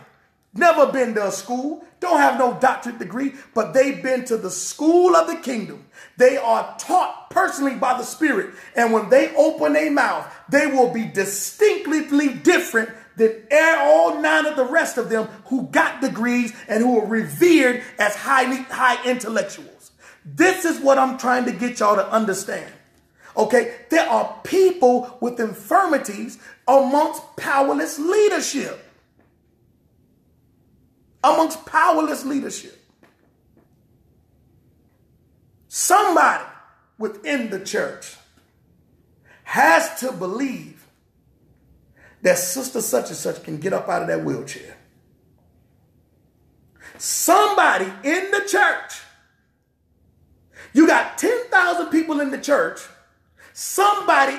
never been to a school, don't have no doctorate degree, but they've been to the school of the kingdom. They are taught personally by the Spirit. And when they open their mouth, they will be distinctively different than all 9 of the rest of them who got degrees and who are revered as high intellectuals. This is what I'm trying to get y'all to understand. Okay, there are people with infirmities amongst powerless leadership. Amongst powerless leadership. Somebody within the church has to believe that sister such and such can get up out of that wheelchair. Somebody in the church. You got 10,000 people in the church. Somebody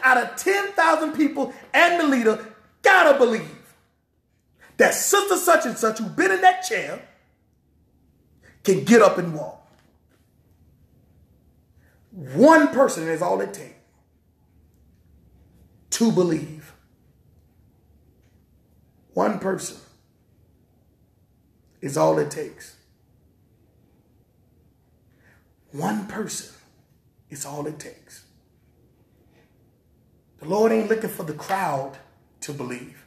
out of 10,000 people and the leader gotta believe that sister such and such who's been in that chair can get up and walk. One person is all it takes to believe. One person is all it takes. One person is all it takes. The Lord ain't looking for the crowd to believe.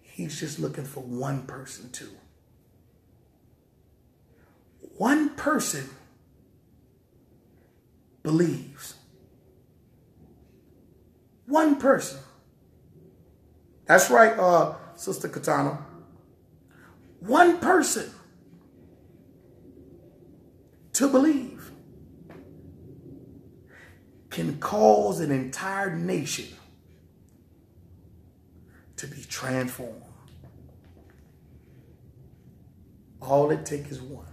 He's just looking for one person to. One person believes. One person. That's right, Sister Katana. One person to believe can cause an entire nation to be transformed. All it takes is one.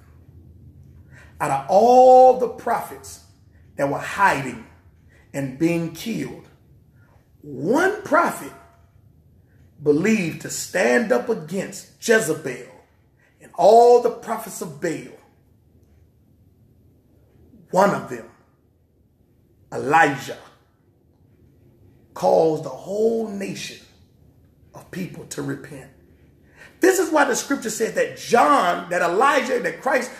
Out of all the prophets that were hiding and being killed, one prophet believed to stand up against Jezebel and all the prophets of Baal. One of them Elijah caused the whole nation of people to repent. This is why the scripture says that Elijah, that Christ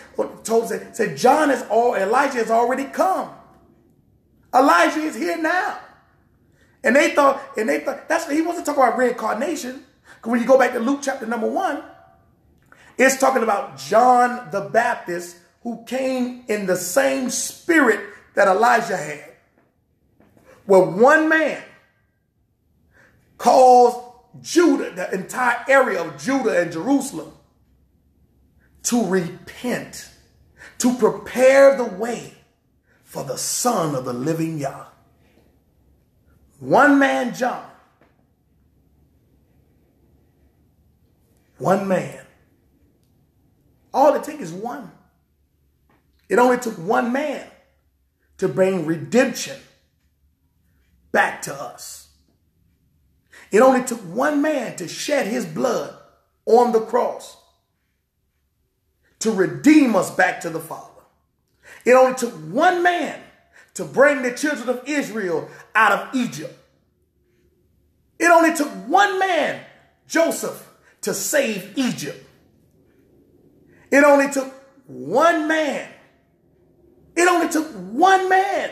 told us, said Elijah has already come. Elijah is here now. And they thought that's what he wasn't talking about reincarnation. Because when you go back to Luke chapter number 1, it's talking about John the Baptist, who came in the same spirit that Elijah had. Where one man caused Judah, the entire area of Judah and Jerusalem, to repent, to prepare the way for the Son of the living Yah. One man, John. One man. All it takes is one. It only took one man to bring redemption back to us. It only took one man to shed his blood on the cross to redeem us back to the Father. It only took one man to bring the children of Israel out of Egypt. It only took one man, Joseph, to save Egypt. It only took one man. It only took one man.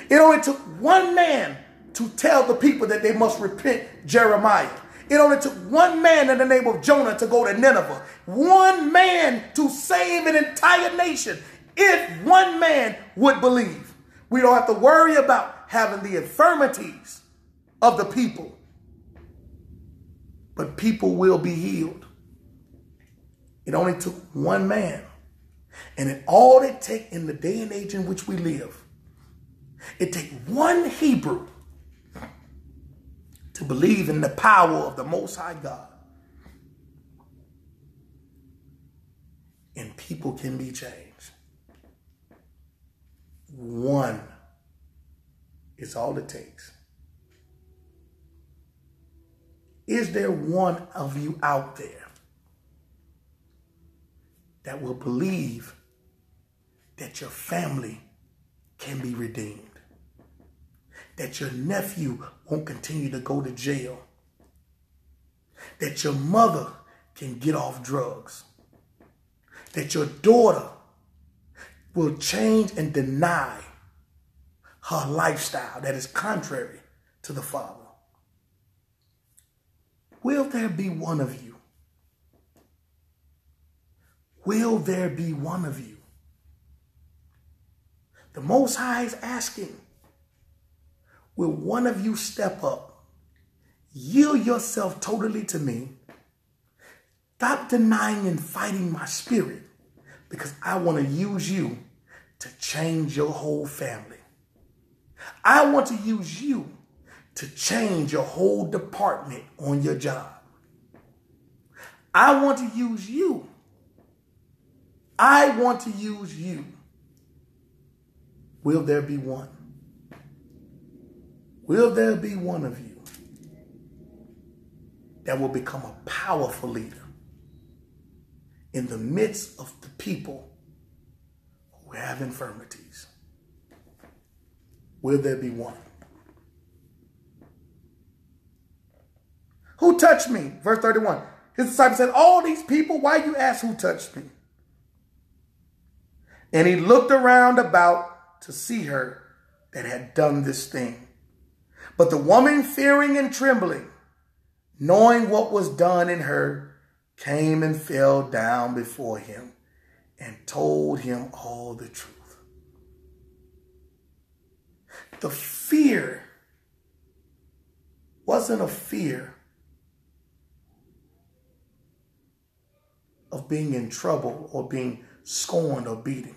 It only took one man to tell the people that they must repent, Jeremiah. It only took one man in the name of Jonah to go to Nineveh. One man to save an entire nation. If one man would believe, we don't have to worry about having the infirmities of the people. But people will be healed. It only took one man. And all it takes in the day and age in which we live, it takes one Hebrew to believe in the power of the Most High God. And people can be changed. One is all it takes. Is there one of you out there that will believe that your family can be redeemed? That your nephew won't continue to go to jail? That your mother can get off drugs? That your daughter will change and deny her lifestyle that is contrary to the Father? Will there be one of you? Will there be one of you? The Most High is asking, will one of you step up, yield yourself totally to me, stop denying and fighting my spirit, because I want to use you to change your whole family. I want to use you to change your whole department on your job. I want to use you. I want to use you. Will there be one? Will there be one of you that will become a powerful leader in the midst of the people who have infirmities? Will there be one? Who touched me? Verse 31. His disciples said, all these people, why you ask who touched me? And he looked around about to see her that had done this thing. But the woman, fearing and trembling, knowing what was done in her, came and fell down before him and told him all the truth. The fear wasn't a fear of being in trouble or being scorned or beaten,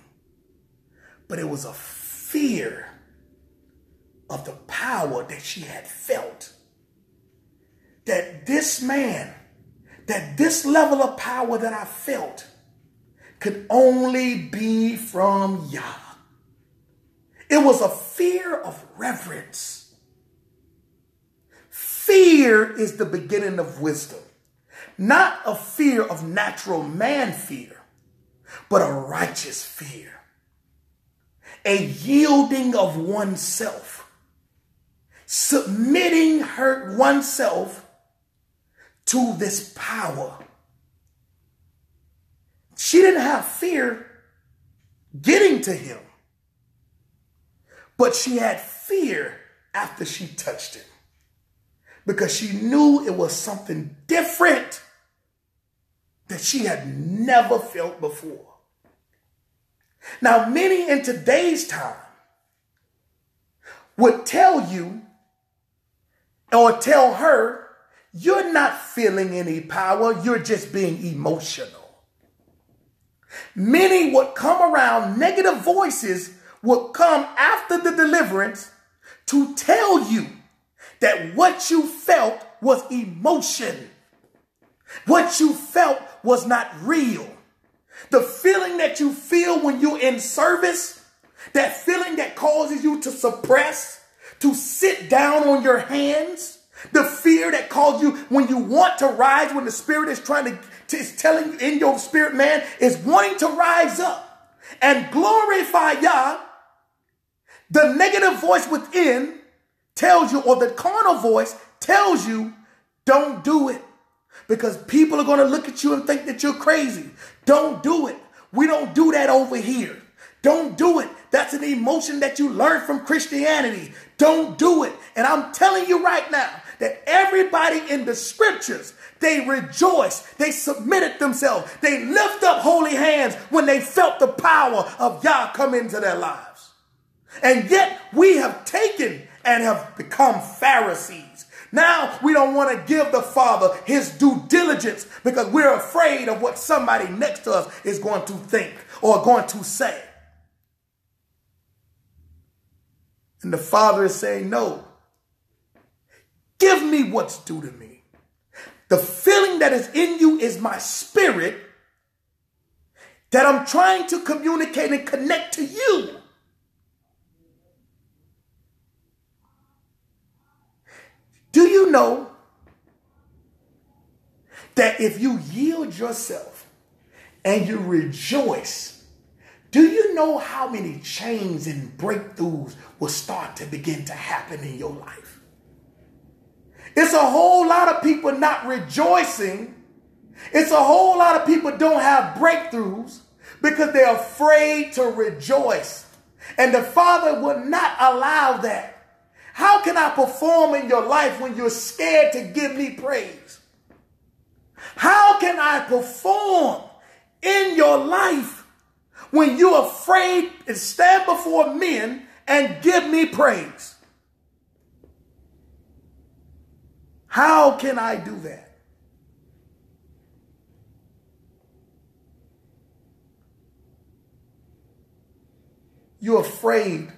but it was a fear of the power that she had felt. That this man, that this level of power that I felt could only be from Yah. It was a fear of reverence. Fear is the beginning of wisdom. Not a fear of natural man fear, but a righteous fear. a yielding of oneself, submitting oneself to this power. She didn't have fear getting to him, but she had fear after she touched him because she knew it was something different that she had never felt before. Now, many in today's time would tell you or tell her, you're not feeling any power, you're just being emotional. Many would come around, negative voices would come after the deliverance to tell you that what you felt was emotion. What you felt was not real. The feeling that you feel when you're in service, that feeling that causes you to suppress, to sit down on your hands, the fear that causes you when you want to rise, when the Spirit is is telling you in your spirit, man, is wanting to rise up and glorify Yah. The negative voice within tells you, or the carnal voice tells you, don't do it because people are going to look at you and think that you're crazy. Don't do it. We don't do that over here. Don't do it. That's an emotion that you learned from Christianity. Don't do it. And I'm telling you right now that everybody in the scriptures, they rejoiced. They submitted themselves. They lift up holy hands when they felt the power of Yah come into their lives. And yet we have taken and have become Pharisees. Now we don't want to give the Father his due diligence because we're afraid of what somebody next to us is going to think or going to say. And the Father is saying, no, give me what's due to me. The feeling that is in you is my spirit that I'm trying to communicate and connect to you. Do you know that if you yield yourself and you rejoice, do you know how many chains and breakthroughs will start to begin to happen in your life? It's a whole lot of people not rejoicing. It's a whole lot of people don't have breakthroughs because they're afraid to rejoice. And the Father will not allow that. How can I perform in your life when you're scared to give me praise? How can I perform in your life when you're afraid to stand before men and give me praise? How can I do that? You're afraid.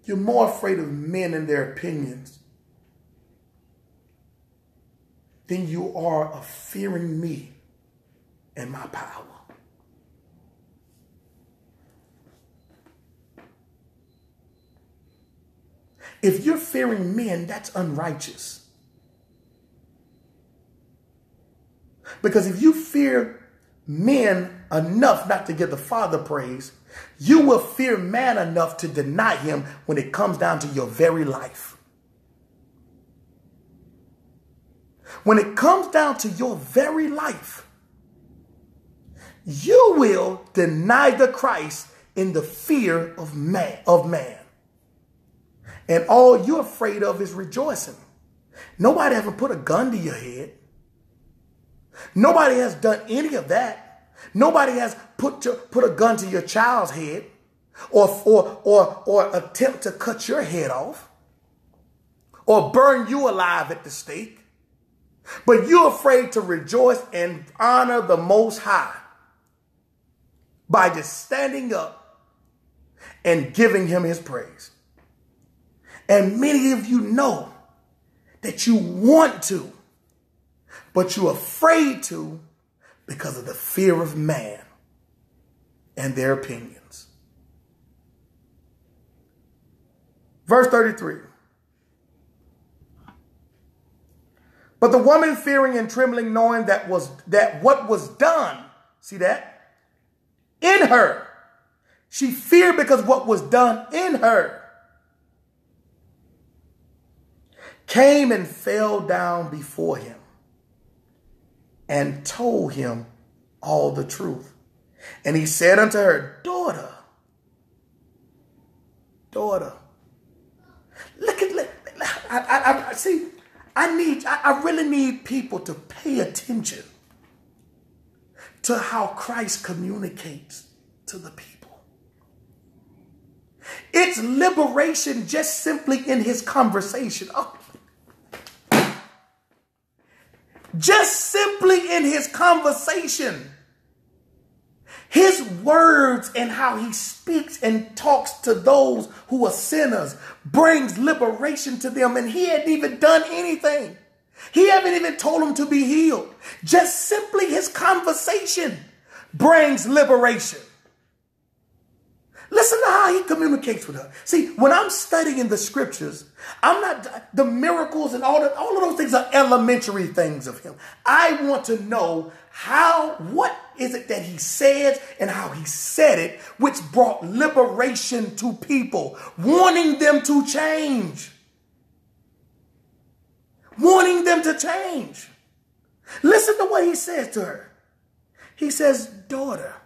You're more afraid of men and their opinions than you are of fearing me and my power. If you're fearing men, that's unrighteous. Because if you fear men enough not to give the Father praise, you will fear man enough to deny him when it comes down to your very life. When it comes down to your very life, you will deny the Christ in the fear of man. And all you're afraid of is rejoicing. Nobody ever put a gun to your head. Nobody has done any of that. Nobody has put a gun to your child's head or attempt to cut your head off or burn you alive at the stake. But you're afraid to rejoice and honor the Most High by just standing up and giving him his praise. And many of you know that you want to, but you're afraid to because of the fear of man and their opinions. Verse 33. But the woman fearing and trembling, knowing that what was done, see that, in her, She feared because what was done in her, came and fell down before him and told him all the truth. And he said unto her, daughter, I really need people to pay attention to how Christ communicates to the people. It's liberation just simply in his conversation. Oh. Just simply in his conversation. His words and how he speaks and talks to those who are sinners brings liberation to them. And he hadn't even done anything. He hadn't even told them to be healed. Just simply his conversation brings liberation. Listen to how he communicates with her. See, when I'm studying the scriptures, I'm not, the miracles and all of those things are elementary things of him. I want to know what is it that he says and how he said it, which brought liberation to people, warning them to change. Wanting them to change. Listen to what he says to her. He says, daughter.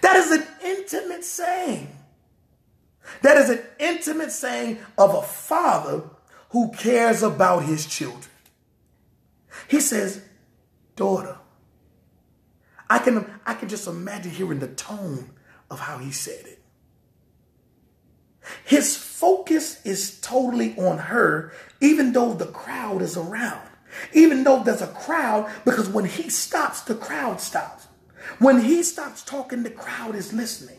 That is an intimate saying. That is an intimate saying of a father who cares about his children. He says, daughter. I can just imagine hearing the tone of how he said it. His focus is totally on her, even though the crowd is around. Even though there's a crowd, because when he stops, the crowd stops. When he stops talking, the crowd is listening.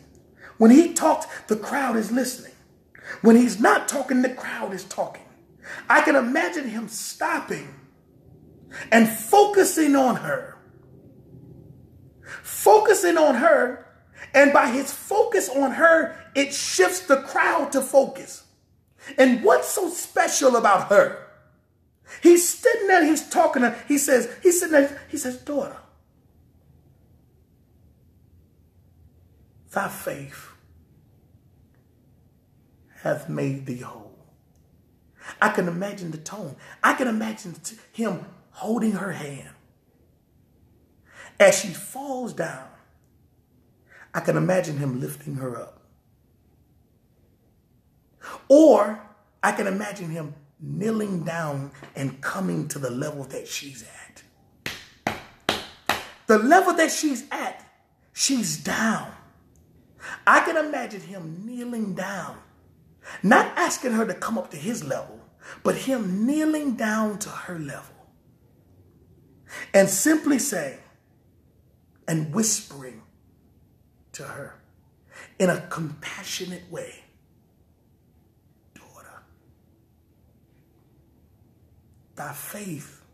When he talks, the crowd is listening. When he's not talking, the crowd is talking. I can imagine him stopping and focusing on her. Focusing on her. And by his focus on her, it shifts the crowd to focus. And what's so special about her? He's sitting there, he's talking to her. He's sitting there, he says, daughter, thy faith hath made thee whole. I can imagine the tone. I can imagine him holding her hand. As she falls down, I can imagine him lifting her up. Or I can imagine him kneeling down and coming to the level that she's at. The level that she's at, she's down. I can imagine him kneeling down, not asking her to come up to his level, but him kneeling down to her level and simply saying and whispering to her in a compassionate way, daughter, thy faith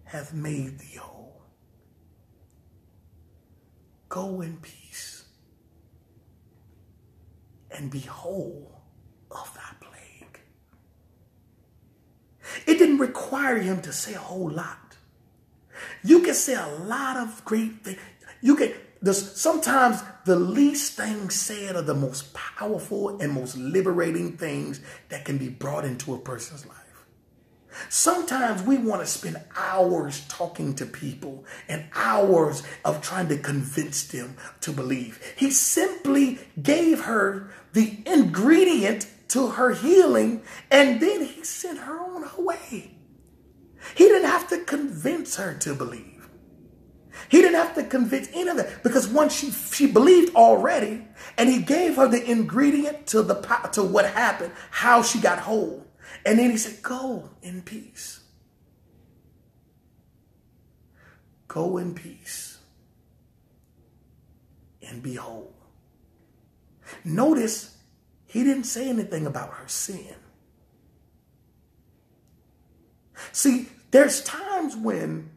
hath made thee whole. Go in peace and be whole of thy plague. It didn't require him to say a whole lot. You can say a lot of great things. Sometimes the least things said are the most powerful and most liberating things that can be brought into a person's life. Sometimes we want to spend hours talking to people and hours of trying to convince them to believe. He simply gave her the ingredient to her healing, and then he sent her on her way. He didn't have to convince her to believe. He didn't have to convince any of that, because once she believed already, and he gave her the ingredient to what happened, how she got whole. And then he said, go in peace. Go in peace and be whole. Notice he didn't say anything about her sin. See, there's times when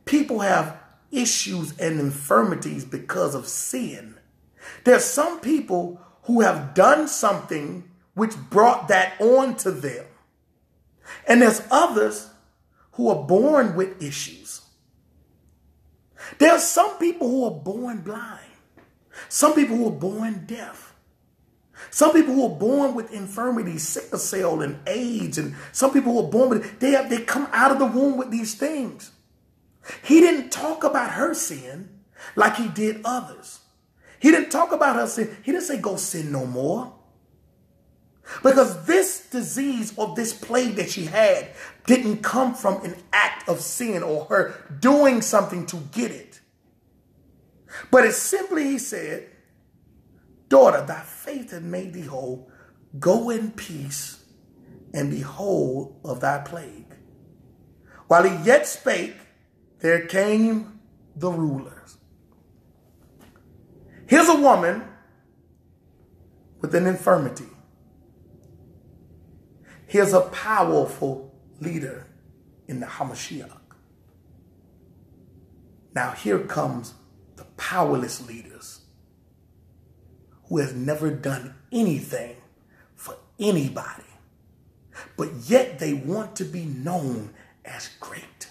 people have issues and infirmities because of sin. There's some people who have done something which brought that on to them. And there's others who are born with issues. There's some people who are born blind. Some people were born deaf. Some people were born with infirmities, sickle cell and AIDS, and some people were born with, they come out of the womb with these things. He didn't talk about her sin like he did others. He didn't talk about her sin. He didn't say, go sin no more. Because this disease or this plague that she had didn't come from an act of sin or her doing something to get it. But it's simply, he said, daughter, thy faith hath made thee whole. Go in peace and be whole of thy plague. While he yet spake, there came the rulers. Here's a woman with an infirmity. Here's a powerful leader in the Hamashiach. Now here comes the powerless leaders who has never done anything for anybody, but yet they want to be known as great.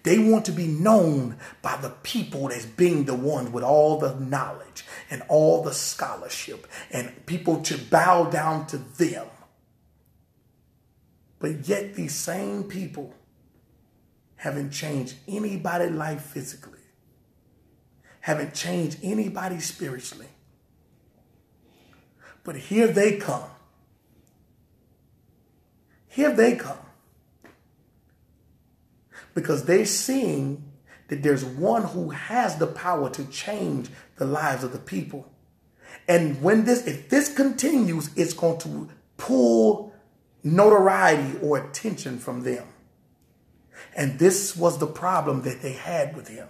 They want to be known by the people as being the ones with all the knowledge and all the scholarship and people to bow down to them. But yet these same people haven't changed anybody's life physically, haven't changed anybody spiritually. But here they come. Here they come. Because they're seeing that there's one who has the power to change the lives of the people. And if this continues, it's going to pull notoriety or attention from them. And this was the problem that they had with him.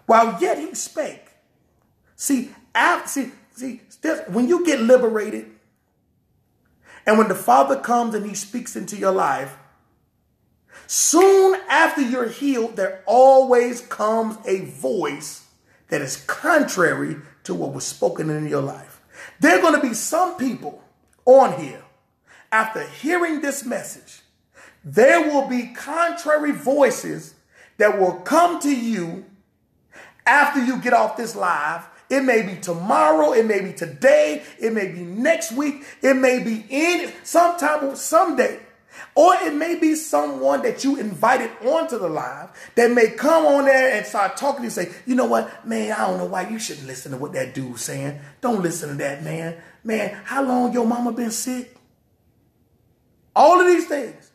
While yet he spake. When you get liberated and when the Father comes and he speaks into your life, soon after you're healed, there always comes a voice that is contrary to what was spoken in your life. There are going to be some people on here, after hearing this message, there will be contrary voices that will come to you after you get off this live. It may be tomorrow, it may be today, it may be next week, it may be someday. Or it may be someone that you invited onto the live that may come on there and start talking to you and say, you know what, man, I don't know why you shouldn't listen to what that dude's saying. Don't listen to that, man. Man, how long your mama been sick? All of these things.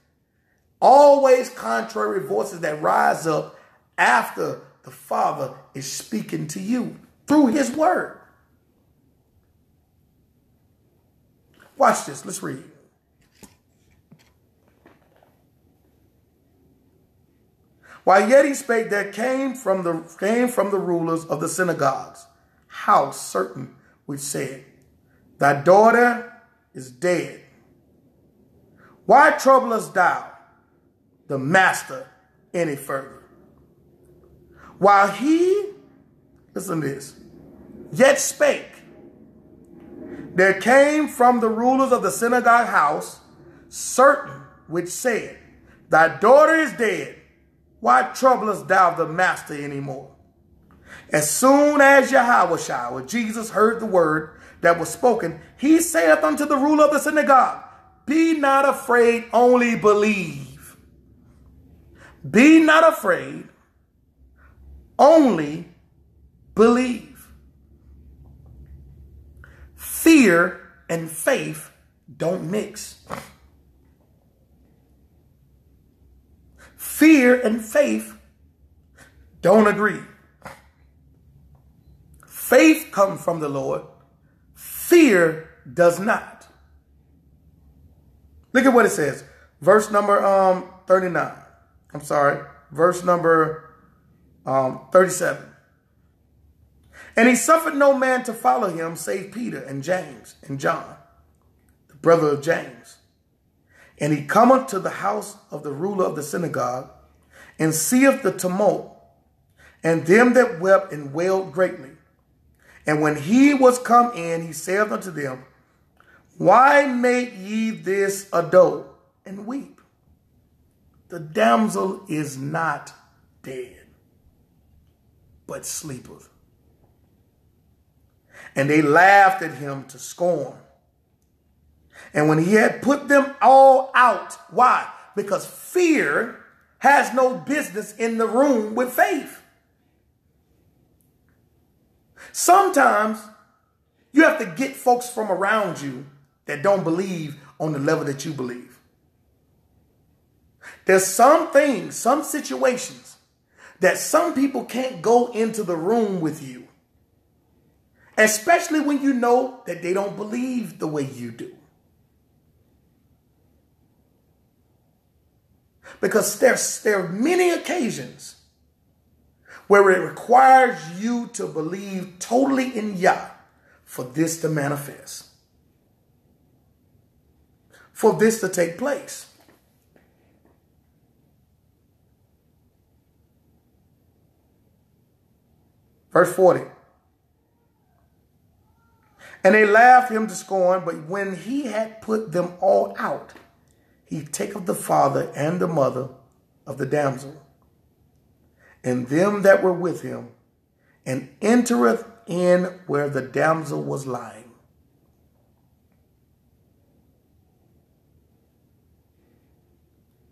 Always contrary voices that rise up after the Father is speaking to you through his word. Watch this. Let's read. While yet he spake, there came from the rulers of the synagogues house certain which said, thy daughter is dead. Why troublest thou the master any further? While he, listen to this, yet spake, there came from the rulers of the synagogue house certain which said, thy daughter is dead. Why troublest thou the master anymore? As soon as Yahushua, or Jesus, heard the word that was spoken, he saith unto the ruler of the synagogue, be not afraid, only believe. Be not afraid, only believe. Fear and faith don't mix. Fear and faith don't agree. Faith comes from the Lord. Fear does not. Look at what it says. Verse number 39. I'm sorry. Verse number 37. And he suffered no man to follow him save Peter and James and John, the brother of James. And he cometh to the house of the ruler of the synagogue, and seeth the tumult, and them that wept and wailed greatly. And when he was come in, he saith unto them, why make ye this ado and weep? The damsel is not dead, but sleepeth. And they laughed at him to scorn. And when he had put them all out, why? Because fear has no business in the room with faith. Sometimes you have to get folks from around you that don't believe on the level that you believe. There's some things, some situations that some people can't go into the room with you, especially when you know that they don't believe the way you do. Because there are many occasions where it requires you to believe totally in Yah for this to manifest, for this to take place. Verse 40. And they laughed him to scorn, but when he had put them all out, he taketh the father and the mother of the damsel, and them that were with him, and entereth in where the damsel was lying.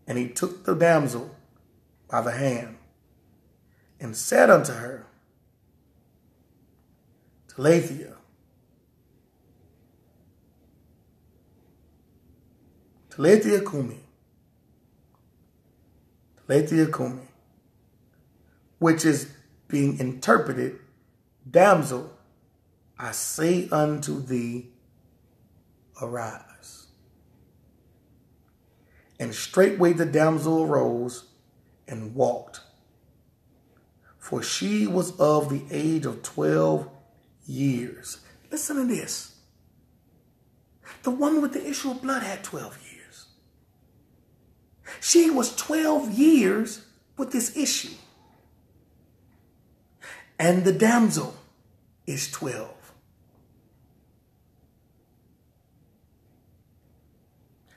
And he took the damsel by the hand, and said unto her, Taleithia, Taleithia Kumi, Taleithia Kumi, which is being interpreted, damsel, I say unto thee, arise. And straightway the damsel arose and walked, for she was of the age of 12 years. Listen to this. The woman with the issue of blood had 12 years. She was 12 years with this issue. And the damsel is 12.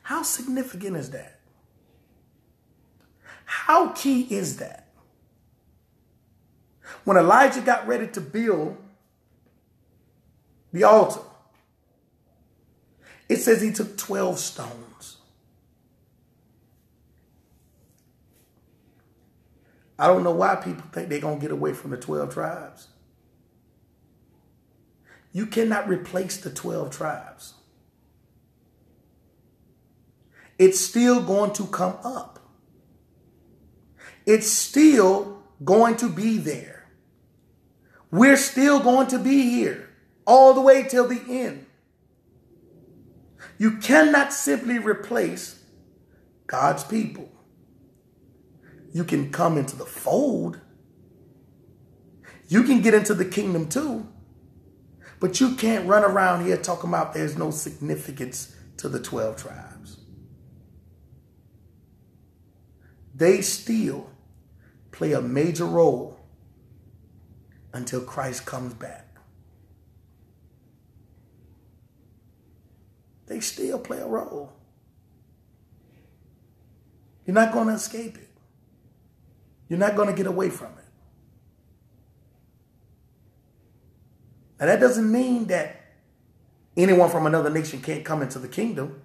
How significant is that? How key is that? When Elijah got ready to build the altar, it says he took 12 stones. I don't know why people think they're going to get away from the 12 tribes. You cannot replace the 12 tribes. It's still going to come up. It's still going to be there. We're still going to be here all the way till the end. You cannot simply replace God's people. You can come into the fold. You can get into the kingdom too. But you can't run around here talking about there's no significance to the 12 tribes. They still play a major role until Christ comes back. They still play a role. You're not going to escape it. You're not going to get away from it. Now, that doesn't mean that anyone from another nation can't come into the kingdom.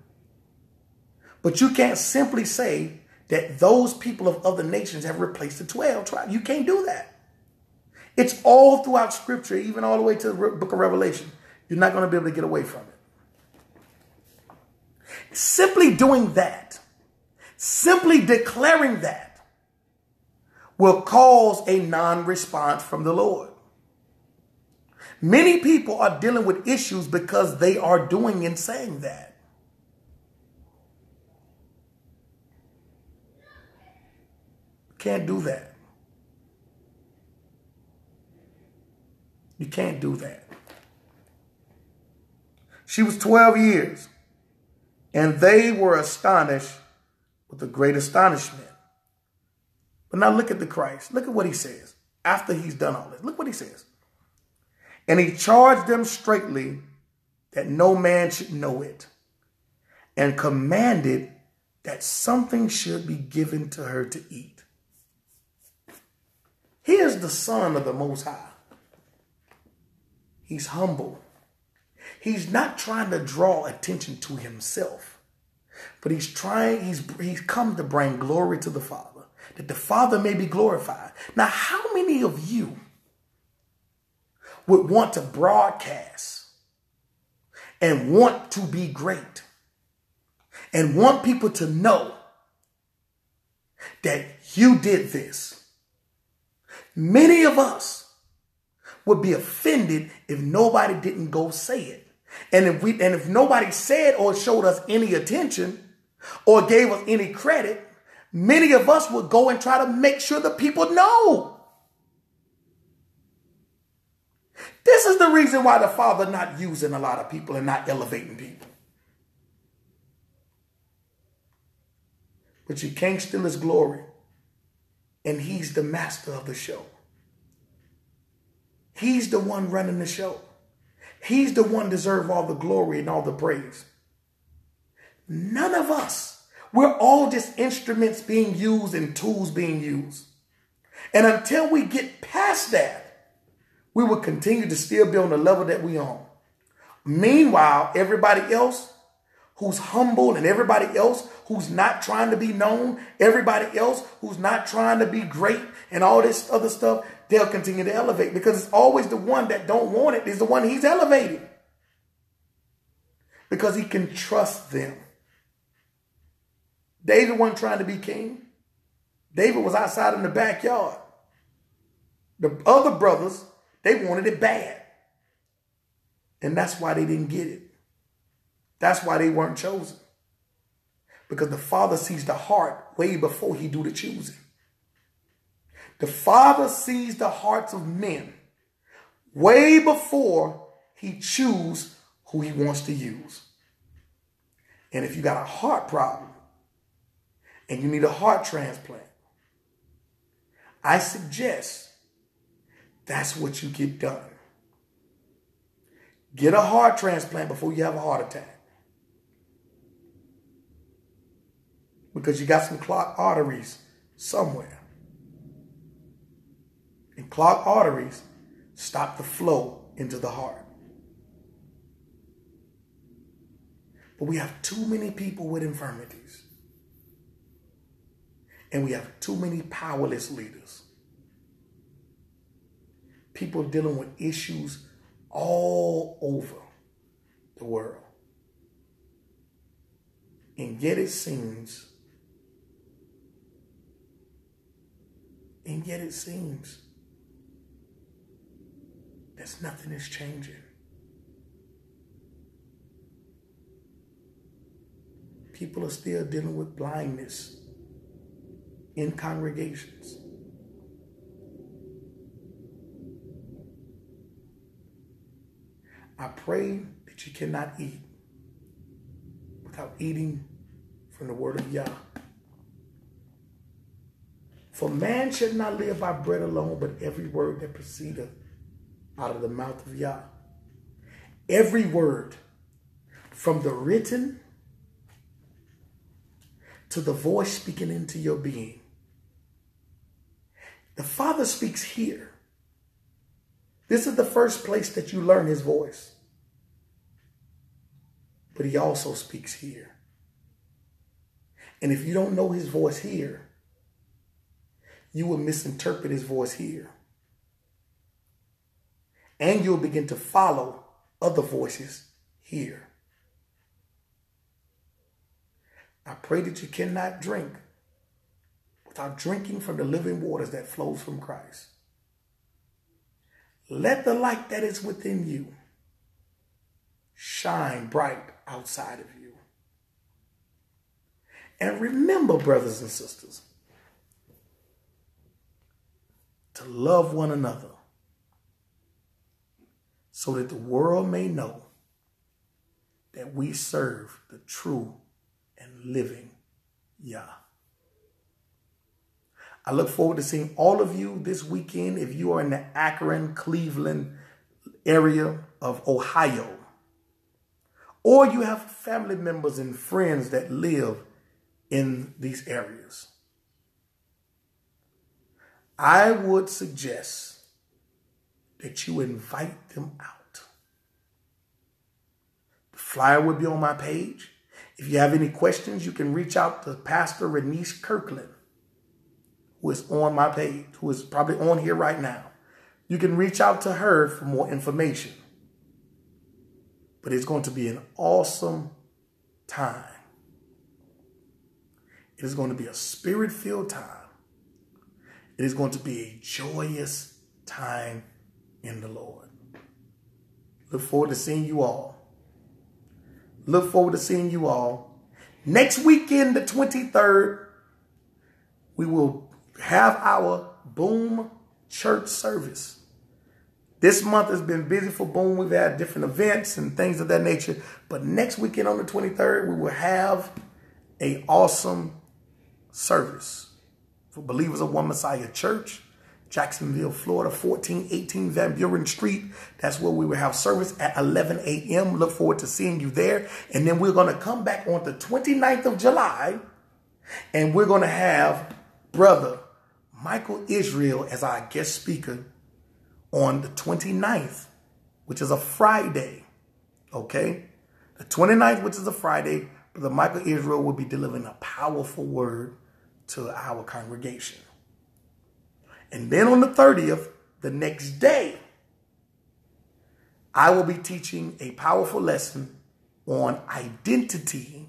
But you can't simply say that those people of other nations have replaced the 12 tribes. You can't do that. It's all throughout Scripture, even all the way to the book of Revelation. You're not going to be able to get away from it. Simply doing that, simply declaring that, will cause a non-response from the Lord. Many people are dealing with issues because they are doing and saying that. Can't do that. You can't do that. She was 12 years, and they were astonished with a great astonishment. But now look at the Christ. Look at what he says after he's done all this. Look what he says. And he charged them straitly that no man should know it, and commanded that something should be given to her to eat. Here's the Son of the Most High. He's humble. He's not trying to draw attention to himself, but he's come to bring glory to the Father, that the Father may be glorified. Now, how many of you would want to broadcast and want to be great and want people to know that you did this? Many of us would be offended if nobody didn't go say it. And if nobody said or showed us any attention or gave us any credit, many of us would go and try to make sure the people know. This is the reason why the Father not using a lot of people and not elevating people. But you can't steal his glory. And he's the master of the show. He's the one running the show. He's the one deserve all the glory and all the praise. None of us. We're all just instruments being used and tools being used. And until we get past that, we will continue to still be on the level that we on. Meanwhile, everybody else who's humble and everybody else who's not trying to be known, everybody else who's not trying to be great and all this other stuff, they'll continue to elevate, because it's always the one that don't want it is the one he's elevating, because he can trust them. David wasn't trying to be king. David was outside in the backyard. The other brothers, they wanted it bad. And that's why they didn't get it. That's why they weren't chosen. Because the Father sees the heart way before he do the choosing. The Father sees the hearts of men way before he choose who he wants to use. And if you got a heart problem and you need a heart transplant, I suggest that's what you get done. Get a heart transplant before you have a heart attack. Because you got some clogged arteries somewhere. And clogged arteries stop the flow into the heart. But we have too many people with infirmities. And we have too many powerless leaders. People dealing with issues all over the world. And yet it seems that nothing is changing. People are still dealing with blindness in congregations. I pray that you cannot eat without eating from the word of Yah. For man should not live by bread alone, but every word that proceedeth out of the mouth of Yah. Every word, from the written to the voice speaking into your being. The Father speaks here. This is the first place that you learn his voice. But he also speaks here. And if you don't know his voice here, you will misinterpret his voice here. And you'll begin to follow other voices here. I pray that you cannot drink without drinking from the living waters that flows from Christ. Let the light that is within you shine bright outside of you. And remember, brothers and sisters, to love one another so that the world may know that we serve the true and living Yah. I look forward to seeing all of you this weekend if you are in the Akron, Cleveland area of Ohio, or you have family members and friends that live in these areas. I would suggest that you invite them out. Flyer will be on my page. If you have any questions, you can reach out to Pastor Renice Kirkland, who is on my page, who is probably on here right now. You can reach out to her for more information. But it's going to be an awesome time. It is going to be a spirit-filled time. It is going to be a joyous time in the Lord. Look forward to seeing you all. Look forward to seeing you all. Next weekend, the 23rd, we will have our B.O.O.M church service. This month has been busy for B.O.O.M. We've had different events and things of that nature. But next weekend on the 23rd, we will have an awesome service for Believers of One Messiah Church, Jacksonville, Florida, 1418 Van Buren Street. That's where we will have service at 11 a.m. Look forward to seeing you there. And then we're going to come back on the 29th of July, and we're going to have Brother Michael Israel as our guest speaker on the 29th, which is a Friday. Okay? The 29th, which is a Friday, Brother Michael Israel will be delivering a powerful word to our congregation. And then on the 30th, the next day, I will be teaching a powerful lesson on identity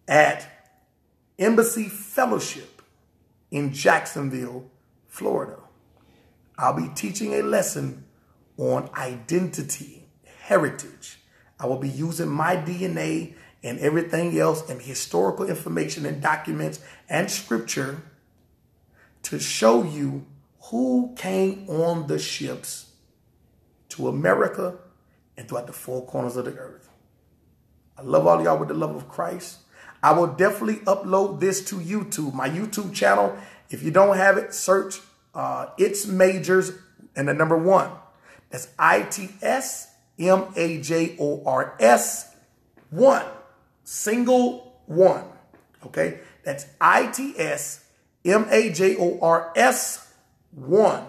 at Embassy Fellowship in Jacksonville, Florida. I'll be teaching a lesson on identity, heritage. I will be using my DNA and everything else and historical information and documents and scripture to show you who came on the ships to America and throughout the four corners of the earth. I love all of y'all with the love of Christ. I will definitely upload this to YouTube, my YouTube channel. If you don't have it, search It's Majors and the number 1. That's ITS MAJORS 1. *1. Okay, that's ITS MAJORS 1.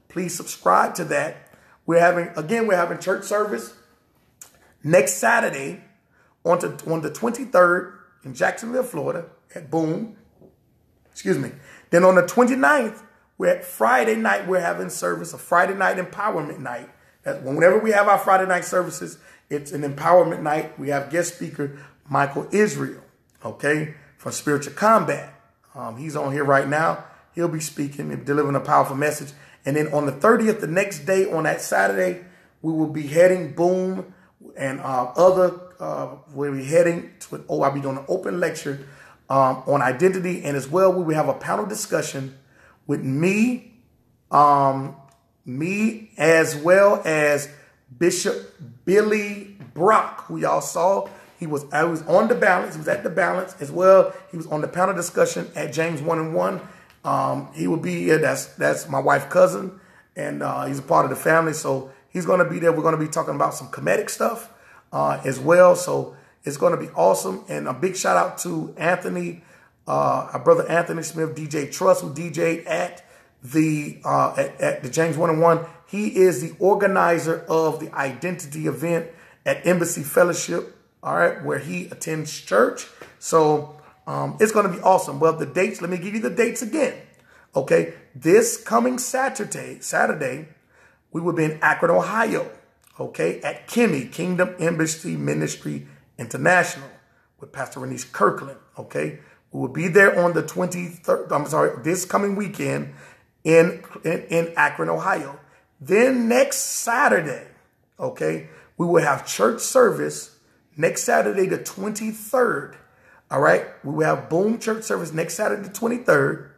Please subscribe to that. We're having church service next Saturday on the 23rd in Jacksonville, Florida at B.O.O.M. Excuse me. Then on the 29th, Friday night, we're having service, a Friday night empowerment night. Whenever we have our Friday night services, it's an empowerment night. We have guest speaker Michael Israel, okay, from Spiritual Combat. He's on here right now. He'll be speaking and delivering a powerful message. And then on the 30th, the next day, on that Saturday, we will be heading B.O.O.M. and we'll be heading to I'll be doing an open lecture on identity. And as well, we will have a panel discussion with me as well as Bishop Billy Brock, who y'all saw. I was on the balance. He was at the balance as well. He was on the panel discussion at James 1 and 1. He will be here. That's my wife's cousin, and he's a part of the family. So he's going to be there. We're going to be talking about some comedic stuff as well. So it's going to be awesome. And a big shout out to Anthony, our brother Anthony Smith, DJ Trust, who DJ'd at the James 1 and 1. He is the organizer of the identity event at Embassy Fellowship. All right, where he attends church. So it's going to be awesome. Well, the dates, let me give you the dates again. Okay, this coming Saturday, we will be in Akron, Ohio. Okay, at Kimmy, Kingdom Embassy Ministry International with Pastor Renice Kirkland. Okay, we will be there on the 23rd. This coming weekend in Akron, Ohio. Then next Saturday, okay, we will have church service. Next Saturday, the 23rd, all right? We will have B.O.O.M. church service next Saturday, the 23rd,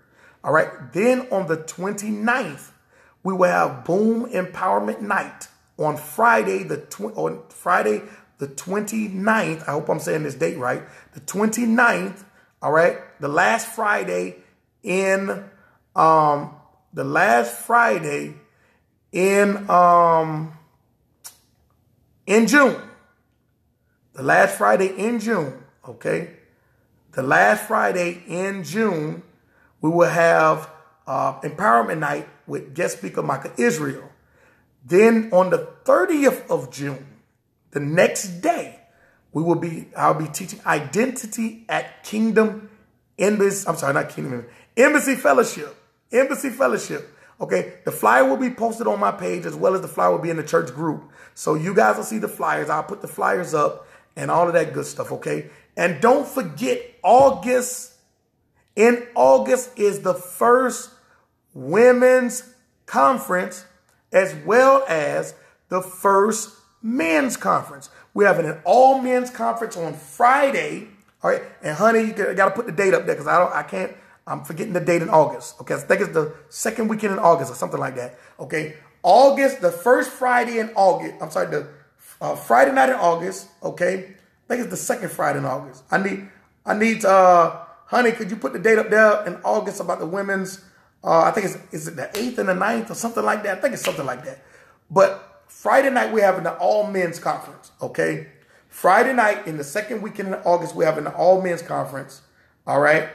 all right? Then on the 29th, we will have B.O.O.M. Empowerment Night on Friday, the 29th. I hope I'm saying this date right. The 29th, all right? The last Friday in June. The last Friday in June, okay? The last Friday in June, we will have Empowerment Night with guest speaker Michael Israel. Then on the 30th of June, the next day, I'll be teaching identity at Kingdom Embassy. I'm sorry, not Kingdom Embassy Fellowship. Embassy Fellowship. Okay, the flyer will be posted on my page as well as the flyer will be in the church group. So you guys will see the flyers. I'll put the flyers up and all of that good stuff, okay? And don't forget, in August is the first women's conference as well as the first men's conference. We're having an all men's conference on Friday. All right, and honey, you got to put the date up there because I'm forgetting the date in August. Okay, I think it's the second weekend in August or something like that. Okay, August, the first Friday in August. I'm sorry, the Friday night in August. Okay, I think it's the second Friday in August. I need, honey, could you put the date up there in August about the women's? I think is it the 8th and the 9th or something like that? I think it's something like that. But Friday night we're having the all men's conference. Okay, Friday night in the second weekend in August we're having the all men's conference. All right.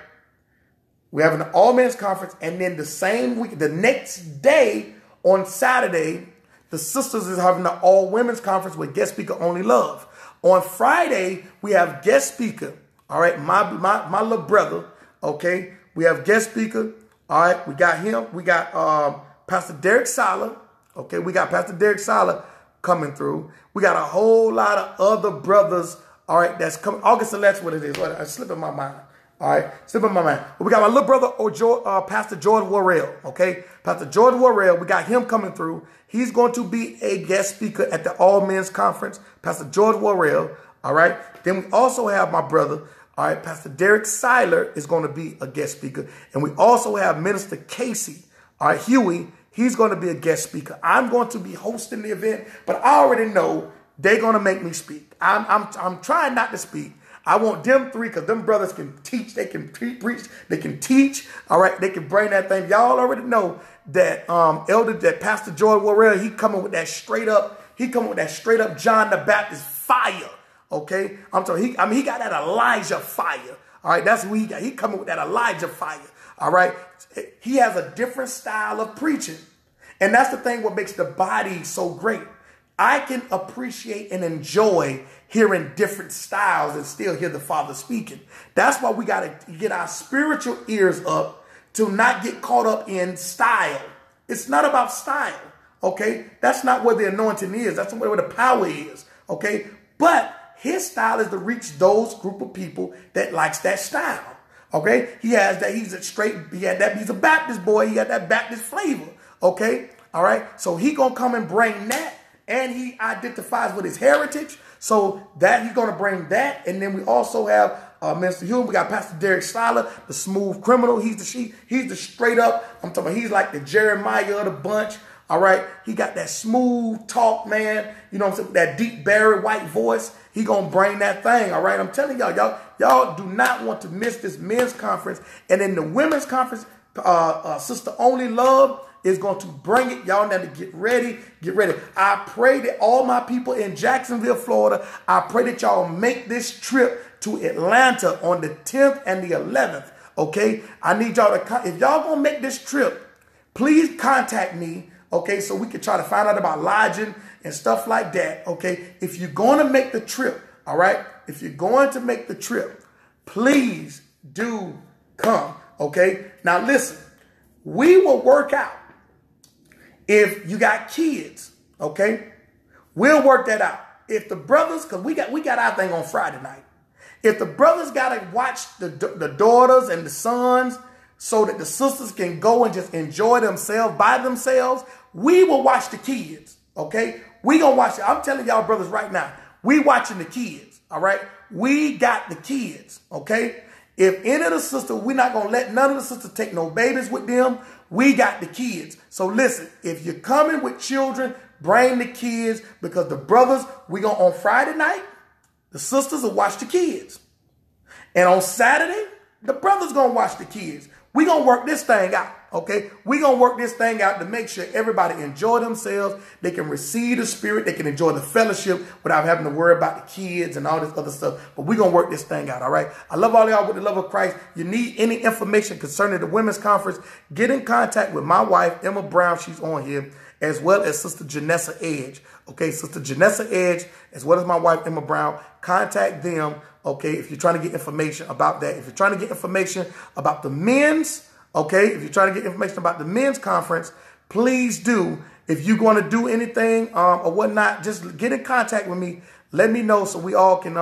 We're having an all-men's conference, and then the same week, the next day on Saturday, the sisters is having the all-women's conference with guest speaker Only Love. On Friday, we have guest speaker, all right, my little brother, okay? We have guest speaker, all right? We got him. We got Pastor Derek Sala, okay? We got Pastor Derek Sala coming through. We got a whole lot of other brothers, all right, that's coming. August 11th, what it is. It's slipping my mind. All right, slip in my mind. But we got my little brother, Pastor George Worrell, okay? Pastor George Worrell, we got him coming through. He's going to be a guest speaker at the All Men's Conference, Pastor George Worrell, all right? Then we also have my brother, all right, Pastor Derek Seiler is going to be a guest speaker. And we also have Minister Casey, all right, Huey, he's going to be a guest speaker. I'm going to be hosting the event, but I already know they're going to make me speak. I'm trying not to speak. I want them three because them brothers can teach, they can preach, they can teach, all right, they can bring that thing. Y'all already know that that Pastor George Worrell, he coming with that straight up John the Baptist fire, okay? He got that Elijah fire, all right? That's who he got. He coming with that Elijah fire, all right? He has a different style of preaching, and that's the thing what makes the body so great. I can appreciate and enjoy hearing different styles and still hear the Father speaking. That's why we got to get our spiritual ears up to not get caught up in style. It's not about style, okay? That's not where the anointing is. That's where the power is, okay? But his style is to reach those group of people that likes that style, okay? He has that. He's a Baptist boy. He got that Baptist flavor, okay? All right? So he going to come and bring that. And he identifies with his heritage. So that he's going to bring that. And then we also have Minister Hume. We got Pastor Derek Seiler, the smooth criminal. He's the straight up. I'm talking about he's like the Jeremiah of the bunch. All right. He got that smooth talk, man. You know what I'm saying? That deep Barry White voice. He going to bring that thing. All right. I'm telling y'all do not want to miss this men's conference. And then the women's conference, Sister Only Love is going to bring it. Y'all need to get ready. Get ready. I pray that all my people in Jacksonville, Florida, I pray that y'all make this trip to Atlanta on the 10th and the 11th. Okay. I need y'all to, if y'all going to make this trip, please contact me. Okay. So we can try to find out about lodging and stuff like that. Okay. If you're going to make the trip, all right. If you're going to make the trip, please do come. Okay. Now listen, we will work out. If you got kids, okay, we'll work that out. If the brothers, because we got our thing on Friday night. If the brothers got to watch the daughters and the sons so that the sisters can go and just enjoy themselves by themselves, we will watch the kids, okay? We going to watch it. I'm telling y'all brothers right now, we watching the kids, all right? We got the kids, okay? If any of the sisters, we're not going to let none of the sisters take no babies with them. We got the kids. So listen, if you're coming with children, bring the kids because the brothers, we going on Friday night, the sisters will watch the kids. And on Saturday, the brothers going to watch the kids. We going to work this thing out, okay? We going to work this thing out to make sure everybody enjoy themselves. They can receive the Spirit. They can enjoy the fellowship without having to worry about the kids and all this other stuff. But we going to work this thing out, all right? I love all y'all with the love of Christ. You need any information concerning the women's conference, get in contact with my wife, Emma Brown. She's on here as well as Sister Janessa Edge. Okay, Sister Janessa Edge, as well as my wife, Emma Brown. Contact them, okay, if you're trying to get information about that. If you're trying to get information about the men's, okay, if you're trying to get information about the men's conference, please do. If you're going to do anything or whatnot, just get in contact with me. Let me know so we all can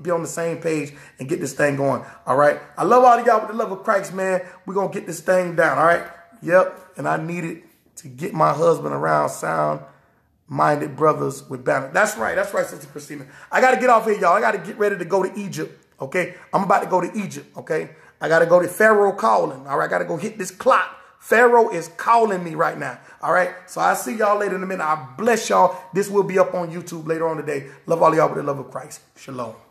be on the same page and get this thing going. All right. I love all of y'all with the love of Christ, man. We're going to get this thing down. All right. Yep. And I needed to get my husband around sound-minded brothers with balance. That's right. That's right, Sister Christina. I got to get off here, y'all. I got to get ready to go to Egypt. Okay. I'm about to go to Egypt. Okay. I got to go to Pharaoh calling. All right. I got to go hit this clock. Pharaoh is calling me right now. All right. So I'll see y'all later in a minute. I bless y'all. This will be up on YouTube later on today. Love all of y'all with the love of Christ. Shalom.